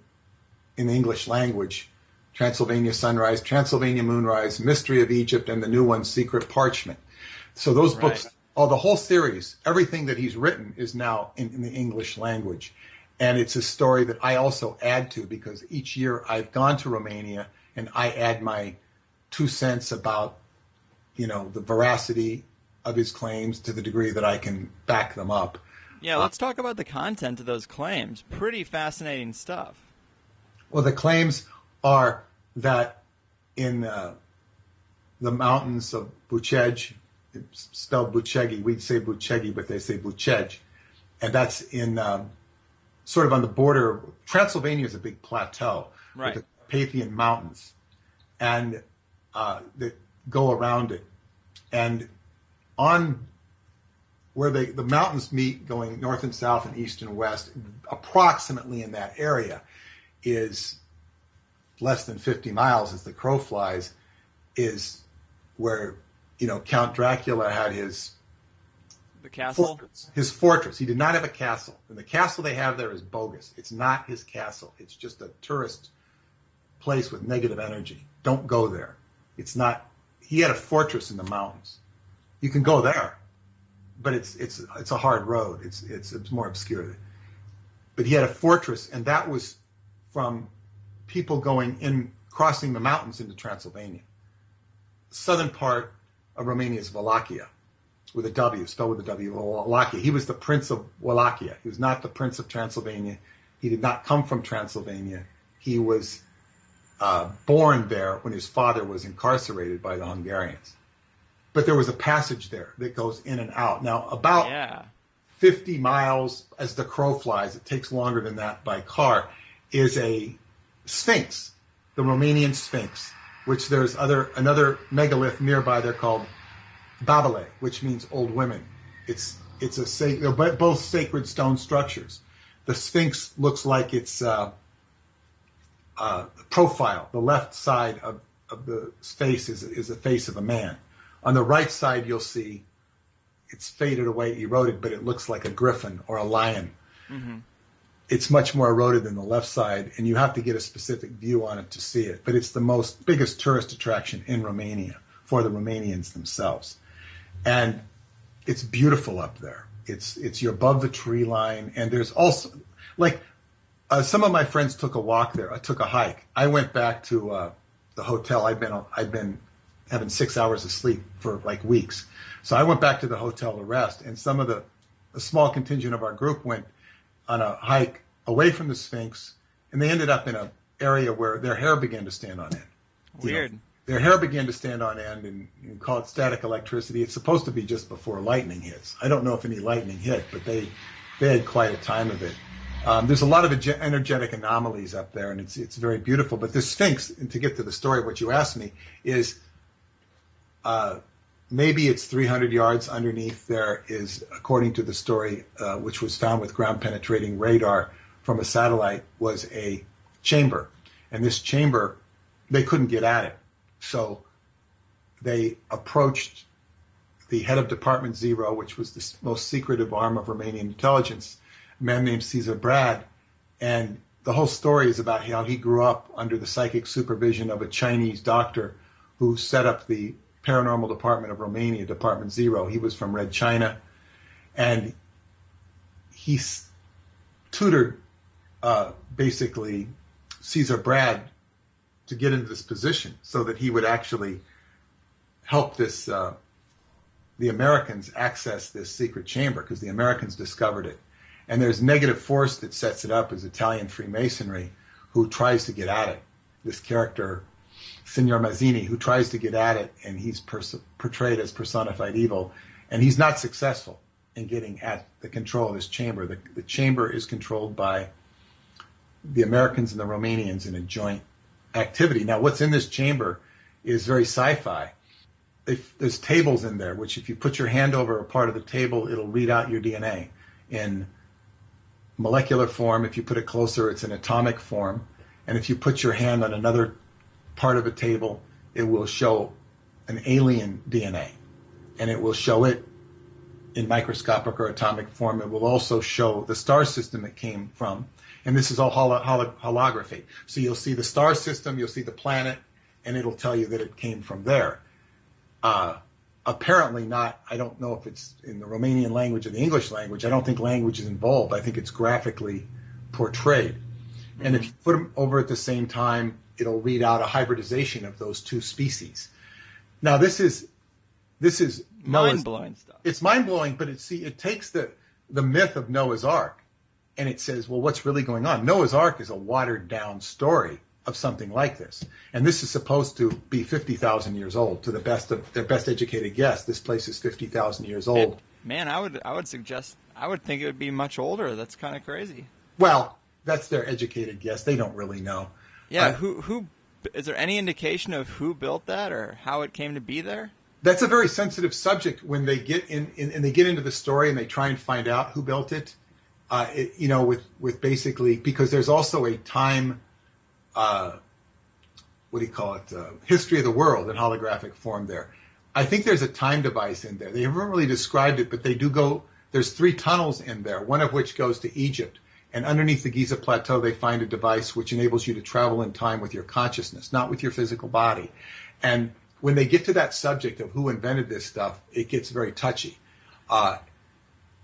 the English language. Transylvania Sunrise, Transylvania Moonrise, Mystery of Egypt, and the new one, Secret Parchment. So those books, the whole series, everything that he's written is now in the English language. And it's a story that I also add to, because each year I've gone to Romania and I add my 2 cents about, the veracity of his claims to the degree that I can back them up. Yeah, let's talk about the content of those claims. Pretty fascinating stuff. Well, the claims are that in the mountains of Bucegi, it's spelled Bucegi, we'd say Bucegi, but they say Bucegi, and that's in sort of on the border. Transylvania is a big plateau with the Carpathian Mountains, and that go around it. And on where the mountains meet, going north and south and east and west, approximately in that area, is less than 50 miles as the crow flies, is where, Count Dracula had the castle? His fortress. He did not have a castle. And the castle they have there is bogus. It's not his castle. It's just a tourist place with negative energy. Don't go there. It's not. He had a fortress in the mountains. You can go there, but it's a hard road. It's more obscure. But he had a fortress, and that was from people crossing the mountains into Transylvania. The southern part of Romania is Wallachia, with a W, spelled with a W, Wallachia. He was the Prince of Wallachia. He was not the Prince of Transylvania. He did not come from Transylvania. He was born there when his father was incarcerated by the Hungarians. But there was a passage there that goes in and out. Now, about 50 miles as the crow flies, it takes longer than that by car, is a Sphinx, the Romanian Sphinx, which there's another megalith nearby. They're called Babele, which means old women. They're both sacred stone structures. The Sphinx looks like its profile. The left side of the face is the face of a man. On the right side, you'll see it's faded away, eroded, but it looks like a griffin or a lion. Mm-hmm. It's much more eroded than the left side, and you have to get a specific view on it to see it. But it's the biggest tourist attraction in Romania for the Romanians themselves. And it's beautiful up there. You're above the tree line, and there's also, some of my friends took a walk there. I took a hike. I went back to the hotel. I'd been having 6 hours of sleep for weeks. So I went back to the hotel to rest, and a small contingent of our group went on a hike away from the Sphinx, and they ended up in an area where their hair began to stand on end. Weird. Their hair began to stand on end, and you call it static electricity. It's supposed to be just before lightning hits. I don't know if any lightning hit, but they had quite a time of it. There's a lot of energetic anomalies up there, and it's very beautiful. But the Sphinx, and to get to the story of what you asked me, is maybe it's 300 yards underneath there is, according to the story, which was found with ground-penetrating radar from a satellite, was a chamber. And this chamber, they couldn't get at it. So they approached the head of Department Zero, which was the most secretive arm of Romanian intelligence, a man named Cesar Brad. And the whole story is about how he grew up under the psychic supervision of a Chinese doctor who set up the paranormal department of Romania, Department Zero. He was from Red China, and he tutored basically Cesar Brad to get into this position so that he would actually help the Americans access this secret chamber, because the Americans discovered it. And there's negative force that sets it up as Italian Freemasonry, who tries to get at it. This character, Signor Mazzini, who tries to get at it, and he's portrayed as personified evil, and he's not successful in getting at the control of this chamber. The chamber is controlled by the Americans and the Romanians in a joint activity. Now, what's in this chamber is very sci-fi. There's tables in there, which if you put your hand over a part of the table, it'll read out your DNA in molecular form. If you put it closer, it's in atomic form. And if you put your hand on another part of a table, it will show an alien DNA. And it will show it in microscopic or atomic form. It will also show the star system it came from. And this is all holography. So you'll see the star system, you'll see the planet, and it'll tell you that it came from there. Apparently not, I don't know if it's in the Romanian language or the English language. I don't think language is involved. I think it's graphically portrayed. Mm-hmm. And if you put them over at the same time, it'll read out a hybridization of those two species. Now, this is mind-blowing stuff. It's mind-blowing, but it takes the myth of Noah's Ark, and it says, well, what's really going on? Noah's Ark is a watered-down story of something like this. And this is supposed to be 50,000 years old. To their best educated guess, this place is 50,000 years old. Man, I would think it would be much older. That's kind of crazy. Well, that's their educated guess. They don't really know. Yeah, who is there any indication of who built that or how it came to be there? That's a very sensitive subject when they get and they get into the story and they try and find out who built it. With basically, because there's also a time, history of the world in holographic form there. I think there's a time device in there. They haven't really described it, but they do go, there's 3 tunnels in there, one of which goes to Egypt. And underneath the Giza Plateau, they find a device which enables you to travel in time with your consciousness, not with your physical body. And when they get to that subject of who invented this stuff, it gets very touchy.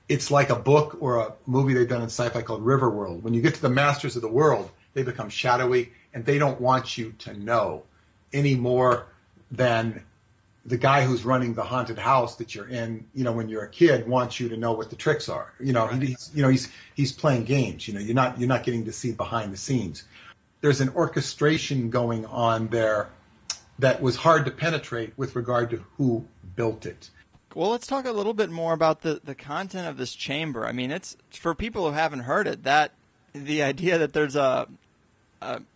It's like a book or a movie they've done in sci-fi called Riverworld. When you get to the masters of the world, they become shadowy, and they don't want you to know any more than the guy who's running the haunted house that you're in, when you're a kid, wants you to know what the tricks are. Right. He's playing games. You're not getting to see behind the scenes. There's an orchestration going on there that was hard to penetrate with regard to who built it. Well, let's talk a little bit more about the content of this chamber. I mean, it's for people who haven't heard it, that the idea that there's a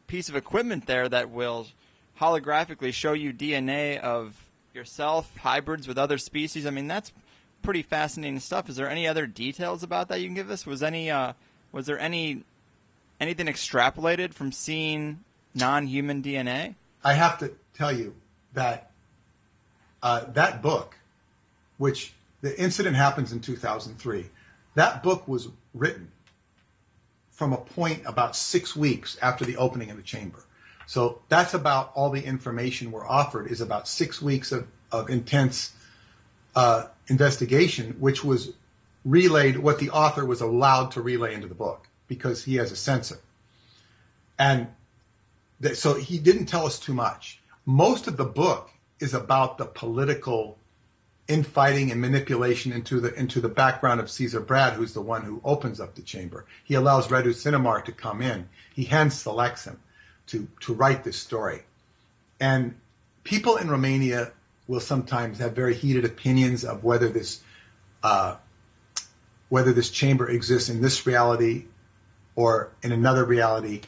piece of equipment there that will holographically show you DNA of yourself, hybrids with other species. I mean, that's pretty fascinating stuff. Is there any other details about that you can give us? Was there anything extrapolated from seeing non-human DNA? I have to tell you that that book, which the incident happens in 2003, that book was written from a point about 6 weeks after the opening of the chamber. So that's about all the information we're offered, is about 6 weeks of intense investigation, which was relayed, what the author was allowed to relay into the book because he has a censor. And so he didn't tell us too much. Most of the book is about the political infighting and manipulation into the background of Caesar Brad, who's the one who opens up the chamber. He allows Radu Sinamar to come in. He hand selects him to write this story. And people in Romania will sometimes have very heated opinions of whether this chamber exists in this reality or in another reality.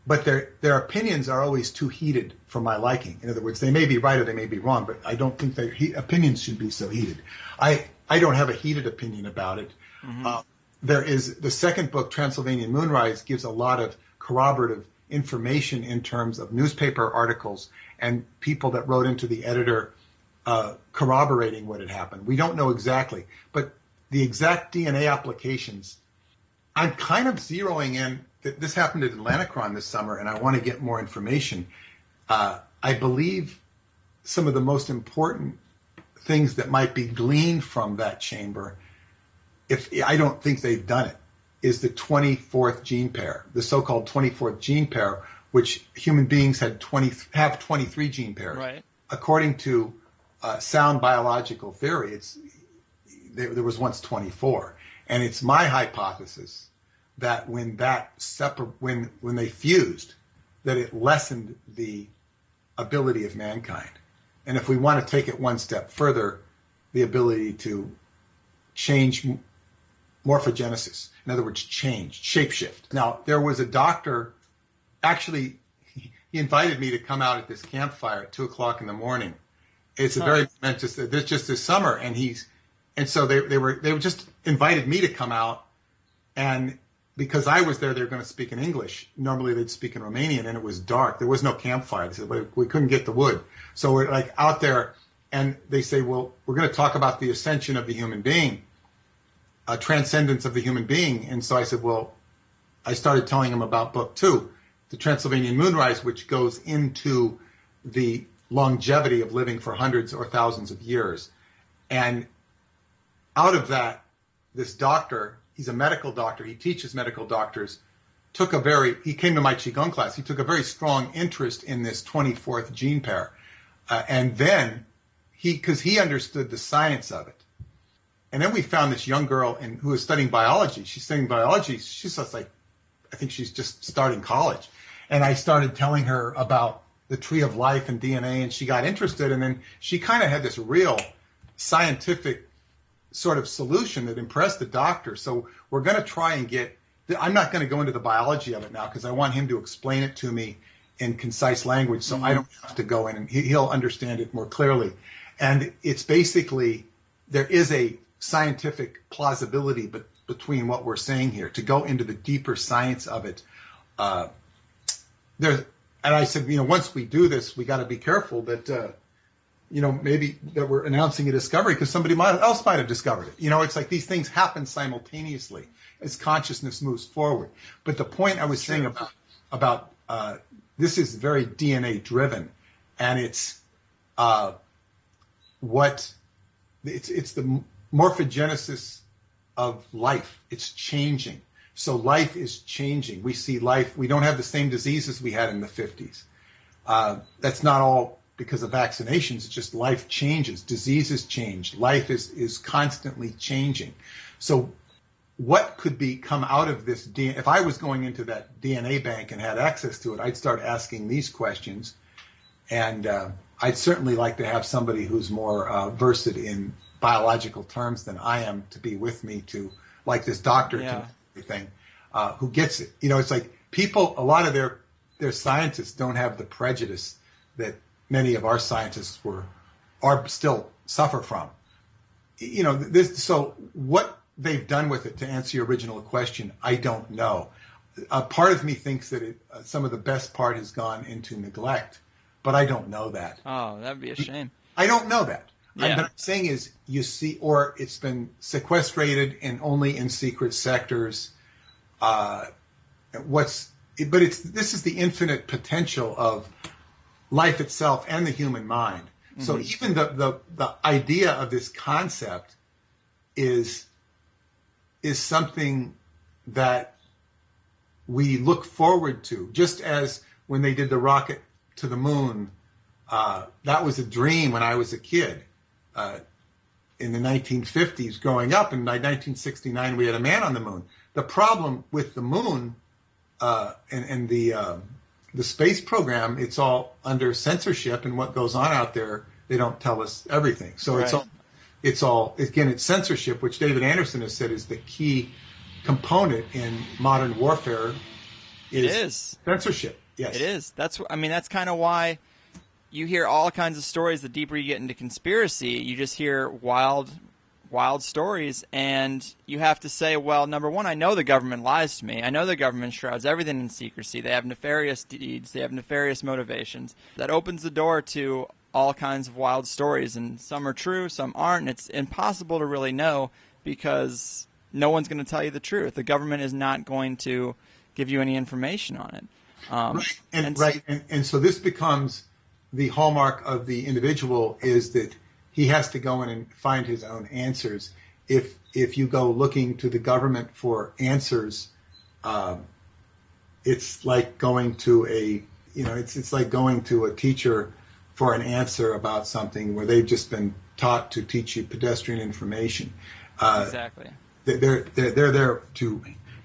But their opinions are always too heated for my liking. In other words, they may be right or they may be wrong, but I don't think their opinions should be so heated. I don't have a heated opinion about it. Mm-hmm. There is the second book, Transylvanian Moonrise, gives a lot of corroborative information in terms of newspaper articles and people that wrote into the editor corroborating what had happened. We don't know exactly, but the exact DNA applications, I'm kind of zeroing in. This happened at Atlanticron this summer, and I want to get more information. I believe some of the most important things that might be gleaned from that chamber, if I don't think they've done it, is the 24th gene pair, the so-called 24th gene pair, which human beings have 23 gene pairs. Right. According to sound biological theory, there was once 24, and it's my hypothesis that when they fused, that it lessened the ability of mankind. And if we want to take it one step further, the ability to change morphogenesis. In other words, change, shapeshift. Now, there was a doctor, actually, he invited me to come out at this campfire at 2:00 in the morning. It's a very momentous, just this summer, and so they just invited me to come out, and because I was there, they were going to speak in English. Normally they'd speak in Romanian, and it was dark. There was no campfire. They said, we couldn't get the wood. So we're like out there, and they say, well, we're going to talk about the ascension of the human being, transcendence of the human being. And so I said, well, I started telling them about book 2, the Transylvanian Moonrise, which goes into the longevity of living for hundreds or thousands of years. And out of that, this doctor, he's a medical doctor. He teaches medical doctors. He came to my Chi Gong class. He took a very strong interest in this 24th gene pair. And then because he understood the science of it. And then we found this young girl who was studying biology. She's studying biology. She's just like, I think she's just starting college. And I started telling her about the tree of life and DNA, and she got interested. And then she kind of had this real scientific sort of solution that impressed the doctor. So we're going to try and I'm not going to go into the biology of it now because I want him to explain it to me in concise language so I don't have to go in and he'll understand it more clearly. And it's basically, there is a scientific plausibility between what we're saying here. To go into the deeper science of it, and I said, once we do this, we got to be careful that, maybe that we're announcing a discovery because somebody else might have discovered it. It's like these things happen simultaneously as consciousness moves forward. But the point I was saying about this is very DNA driven, and it's the morphogenesis of life. It's changing. So life is changing. We see life. We don't have the same diseases we had in the 50s. That's not all because of vaccinations. It's just life changes. Diseases change. Life is constantly changing. So what could come out of this DNA? If I was going into that DNA bank and had access to it, I'd start asking these questions. And I'd certainly like to have somebody who's more versed in biological terms than I am to be with me to, like this doctor to everything, who gets it. It's like people, a lot of their scientists don't have the prejudice that many of our scientists still suffer from. So what they've done with it, to answer your original question, I don't know. A part of me thinks that some of the best part has gone into neglect, but I don't know that. Oh, that'd be a shame. I don't know that. Yeah. What I'm saying is, you see, or it's been sequestrated and only in secret sectors. This is the infinite potential of life itself and the human mind. Mm-hmm. So even the idea of this concept is something that we look forward to, just as when they did the rocket to the moon. That was a dream when I was a kid in the 1950s growing up. And by 1969, we had a man on the moon. The problem with the moon and the space program, it's all under censorship, and what goes on out there, they don't tell us everything. So it's all again, it's censorship, which David Anderson has said is the key component in modern warfare. It is censorship. Yes, it is. That's kind of why you hear all kinds of stories. The deeper you get into conspiracy, you just hear wild stories, and you have to say, well, number one, I know the government lies to me. I know the government shrouds everything in secrecy. They have nefarious deeds. They have nefarious motivations. That opens the door to all kinds of wild stories, and some are true, some aren't. It's impossible to really know because no one's going to tell you the truth. The government is not going to give you any information on it. And so this becomes the hallmark of the individual, is that he has to go in and find his own answers. If you go looking to the government for answers, it's like going to it's like going to a teacher for an answer about something where they've just been taught to teach you pedestrian information. Exactly. They're there to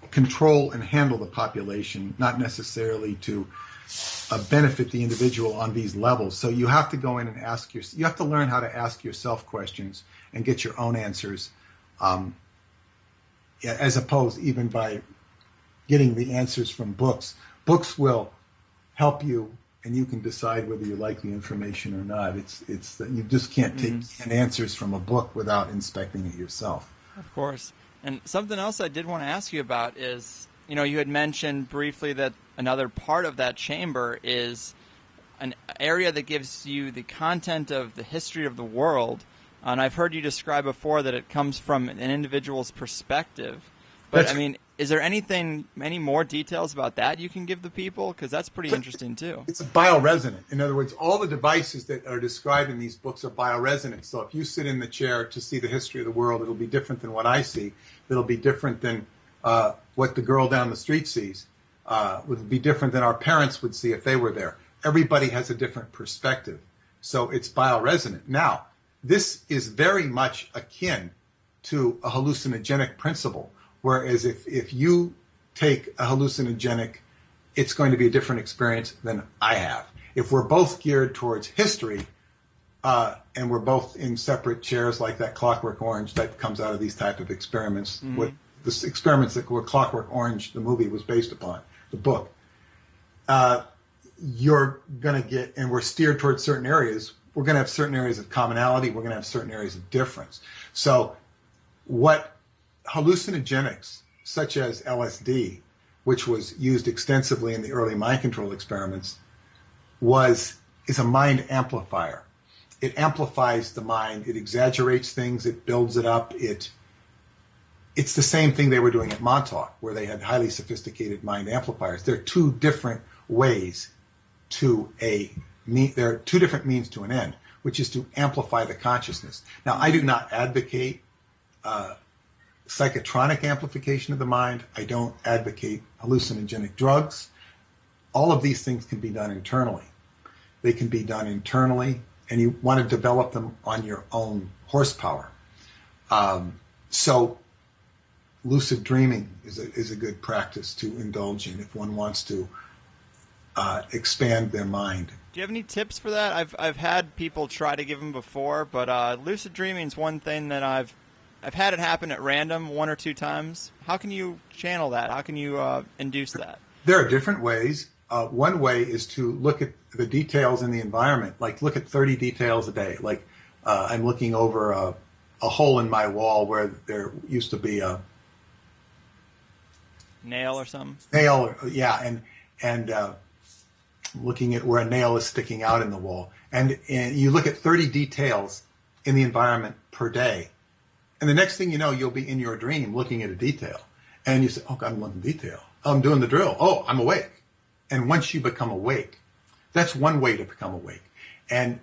control and handle the population, not necessarily to benefit the individual on these levels. So you have to go in and you have to learn how to ask yourself questions and get your own answers, as opposed even by getting the answers from books. Books will help you, and you can decide whether you like the information or not. It's that you just can't take answers from a book without inspecting it yourself. Of course. And something else I did want to ask you about is, you had mentioned briefly that another part of that chamber is an area that gives you the content of the history of the world. And I've heard you describe before that it comes from an individual's perspective. But, is there any more details about that you can give the people? Because that's pretty interesting, too. It's bioresonant. In other words, all the devices that are described in these books are bioresonant. So if you sit in the chair to see the history of the world, it'll be different than what I see. It'll be different than what the girl down the street sees. Would be different than our parents would see if they were there. Everybody has a different perspective. So it's bioresonant. Now, this is very much akin to a hallucinogenic principle. Whereas if you take a hallucinogenic, it's going to be a different experience than I have. If we're both geared towards history, and we're both in separate chairs like that Clockwork Orange that comes out of these type of experiments, what the experiments that were Clockwork Orange, the movie was based upon, the book, you're going to get, and we're steered towards certain areas, we're going to have certain areas of commonality, we're going to have certain areas of difference. So what hallucinogenics, such as LSD, which was used extensively in the early mind control experiments, is a mind amplifier. it amplifies the mind. It exaggerates things. It builds it up. It's the same thing they were doing at Montauk, where they had highly sophisticated mind amplifiers. There are two different ways there are two different means to an end, which is to amplify the consciousness. Now, I do not advocate psychotronic amplification of the mind. I don't advocate hallucinogenic drugs. All of these things can be done internally. They can be done internally, and you want to develop them on your own horsepower. So lucid dreaming is a good practice to indulge in if one wants to expand their mind. Do you have any tips for that? I've had people try to give them before, but lucid dreaming is one thing that I've had it happen at random 1 or 2 times. How can you channel that? How can you induce that? There are different ways. One way is to look at the details in the environment, like look at 30 details a day. Like I'm looking over a hole in my wall where there used to be a nail or something. And looking at where a nail is sticking out in the wall. And you look at 30 details in the environment per day. And the next thing you know, you'll be in your dream looking at a detail. And you say, oh, God, I'm looking at detail. Oh, I'm doing the drill. Oh, I'm awake. And once you become awake, that's one way to become awake. And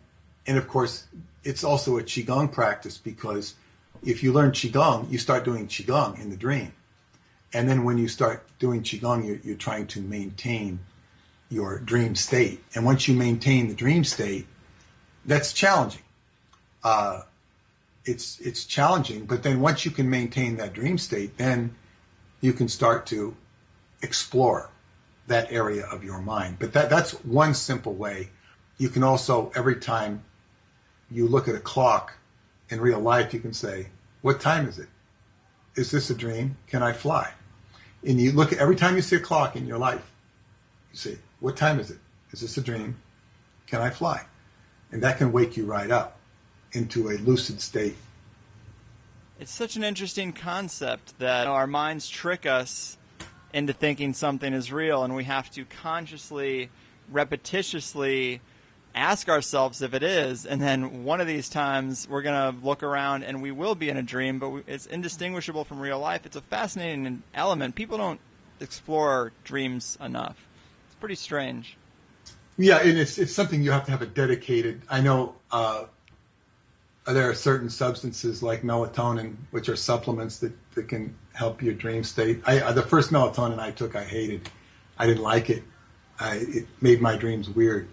of course, it's also a Chi Gong practice, because if you learn Chi Gong, you start doing Chi Gong in the dream. And then when you start doing Chi Gong, you're trying to maintain your dream state. And once you maintain the dream state, that's challenging. It's challenging, but then once you can maintain that dream state, then you can start to explore that area of your mind. But that's one simple way. You can also, every time you look at a clock in real life, you can say, what time is it? Is this a dream? Can I fly? And you look at, every time you see a clock in your life, you say, what time is it? Is this a dream? Can I fly? And that can wake you right up into a lucid state. It's such an interesting concept that our minds trick us into thinking something is real, and we have to consciously, repetitiously ask ourselves if it is, and then one of these times we're going to look around and we will be in a dream, but it's indistinguishable from real life. It's a fascinating element. People don't explore dreams enough. It's pretty strange. Yeah, and it's something you have to have a dedicated. I know there are certain substances like melatonin, which are supplements that can help your dream state. The first melatonin I took, I hated. I didn't like it. It made my dreams weird.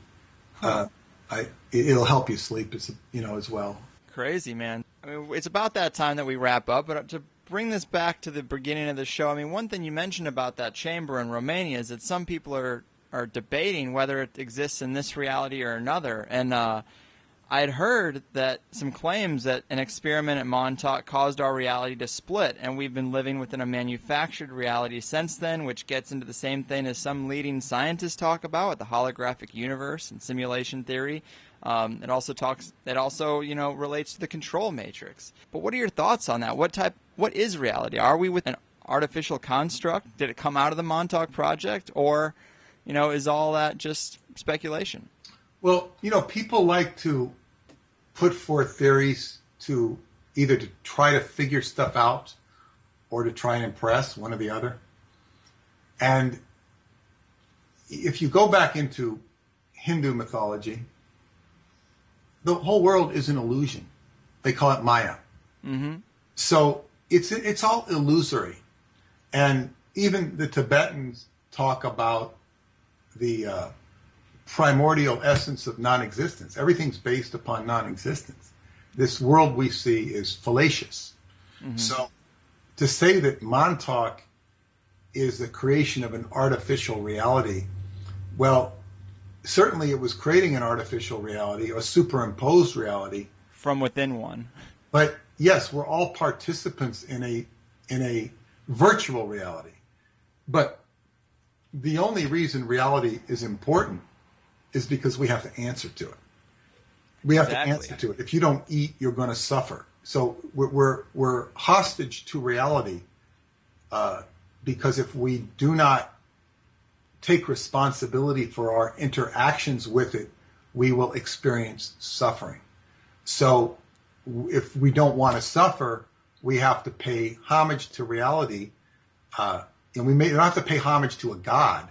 It'll help you sleep, as well. Crazy, man. I mean, it's about that time that we wrap up, but to bring this back to the beginning of the show, I mean, one thing you mentioned about that chamber in Romania is that some people are debating whether it exists in this reality or another. And I had heard that some claims that an experiment at Montauk caused our reality to split, and we've been living within a manufactured reality since then, which gets into the same thing as some leading scientists talk about with the holographic universe and simulation theory. It also relates to the control matrix. But what are your thoughts on that? What is reality? Are we with an artificial construct? Did it come out of the Montauk Project, or is all that just speculation? Well, people like to put forth theories to either to try to figure stuff out or to try and impress, one or the other. And if you go back into Hindu mythology, the whole world is an illusion. They call it Maya. Mm-hmm. So it's all illusory. And even the Tibetans talk about the primordial essence of non-existence. Everything's based upon non-existence. This world we see is fallacious. Mm-hmm. So to say that Montauk is the creation of an artificial reality, well, certainly it was creating an artificial reality, a superimposed reality. From within one. But yes, we're all participants in a virtual reality. But the only reason reality is important is because we have to answer to it. We have to answer to it. If you don't eat, you're going to suffer. So we're hostage to reality because if we do not take responsibility for our interactions with it, we will experience suffering. So if we don't want to suffer, we have to pay homage to reality. And we may not have to pay homage to a god,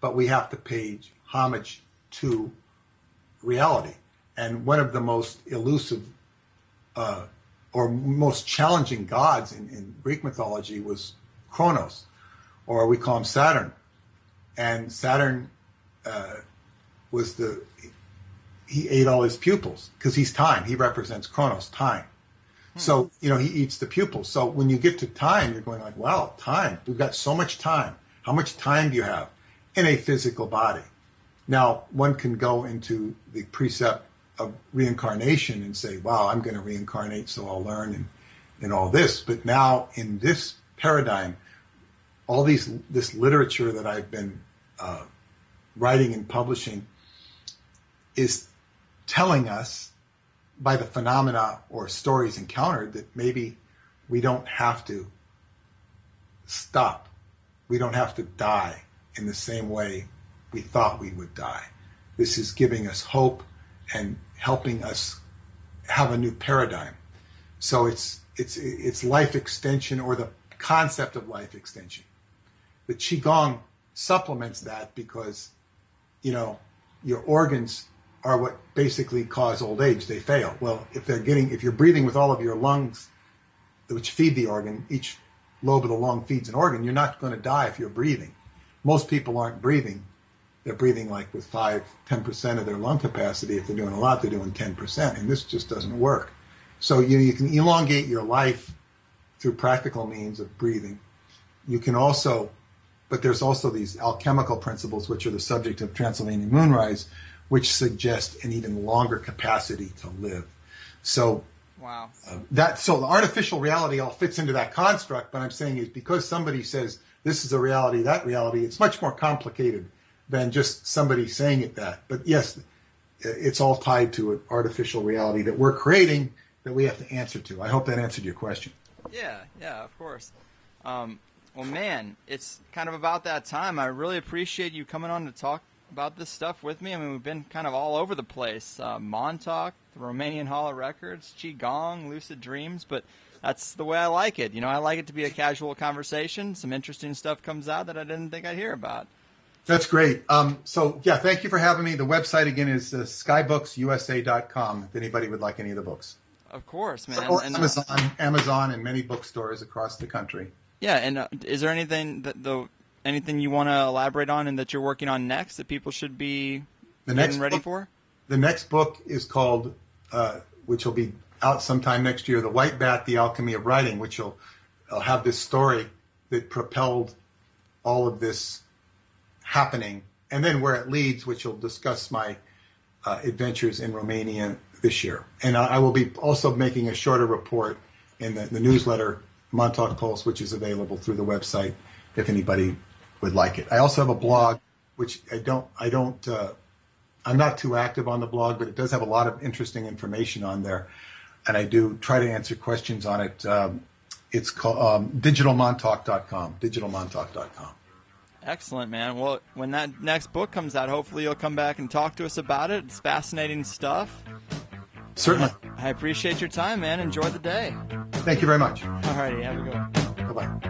but we have to pay homage to reality. And one of the most elusive or most challenging gods in Greek mythology was Kronos, or we call him Saturn. And Saturn he ate all his pupils because he's time. He represents Kronos, time. So, he eats the pupils. So when you get to time, you're going like, wow, time. We've got so much time. How much time do you have in a physical body? Now, one can go into the precept of reincarnation and say, wow, I'm going to reincarnate so I'll learn and all this. But now in this paradigm, all this literature that I've been writing and publishing is telling us by the phenomena or stories encountered that maybe we don't have to stop. We don't have to die in the same way we thought we would die. This is giving us hope and helping us have a new paradigm. So it's life extension, or the concept of life extension. The Chi Gong supplements that because, your organs are what basically cause old age. They fail. Well, if you're breathing with all of your lungs, which feed the organ, each lobe of the lung feeds an organ, you're not going to die if you're breathing. Most people aren't breathing. They're breathing like with 5-10% of their lung capacity. If they're doing a lot, they're doing 10%, and this just doesn't work. So you can elongate your life through practical means of breathing. You can also, but there's also these alchemical principles, which are the subject of Transylvanian Moonrise, which suggest an even longer capacity to live. So, wow. So the artificial reality all fits into that construct, but I'm saying is because somebody says this is a reality, that reality, it's much more complicated than just somebody saying it that. But yes, it's all tied to an artificial reality that we're creating that we have to answer to. I hope that answered your question. Yeah, of course. Well, man, it's kind of about that time. I really appreciate you coming on to talk about this stuff with me. I mean, we've been kind of all over the place. Montauk, the Romanian Holo Records, Chi Gong, Lucid Dreams, but that's the way I like it. I like it to be a casual conversation. Some interesting stuff comes out that I didn't think I'd hear about. That's great. Thank you for having me. The website, again, is skybooks.usa.com, if anybody would like any of the books. Of course, man. Or Amazon and many bookstores across the country. Yeah, and is there anything anything you want to elaborate on and that you're working on next that people should be getting ready for? The next book is called, which will be out sometime next year, The White Bat, The Alchemy of Writing, which will have this story that propelled all of this happening, and then where it leads, which will discuss my adventures in Romania this year. And I will be also making a shorter report in the newsletter, Montauk Pulse, which is available through the website if anybody would like it. I also have a blog, which I'm not too active on the blog, but it does have a lot of interesting information on there, and I do try to answer questions on it. It's called digitalmontauk.com, digitalmontauk.com. Excellent, man. Well, when that next book comes out, hopefully you'll come back and talk to us about it. It's fascinating stuff. Certainly. I appreciate your time, man. Enjoy the day. Thank you very much. All righty. Have a good one. Bye-bye.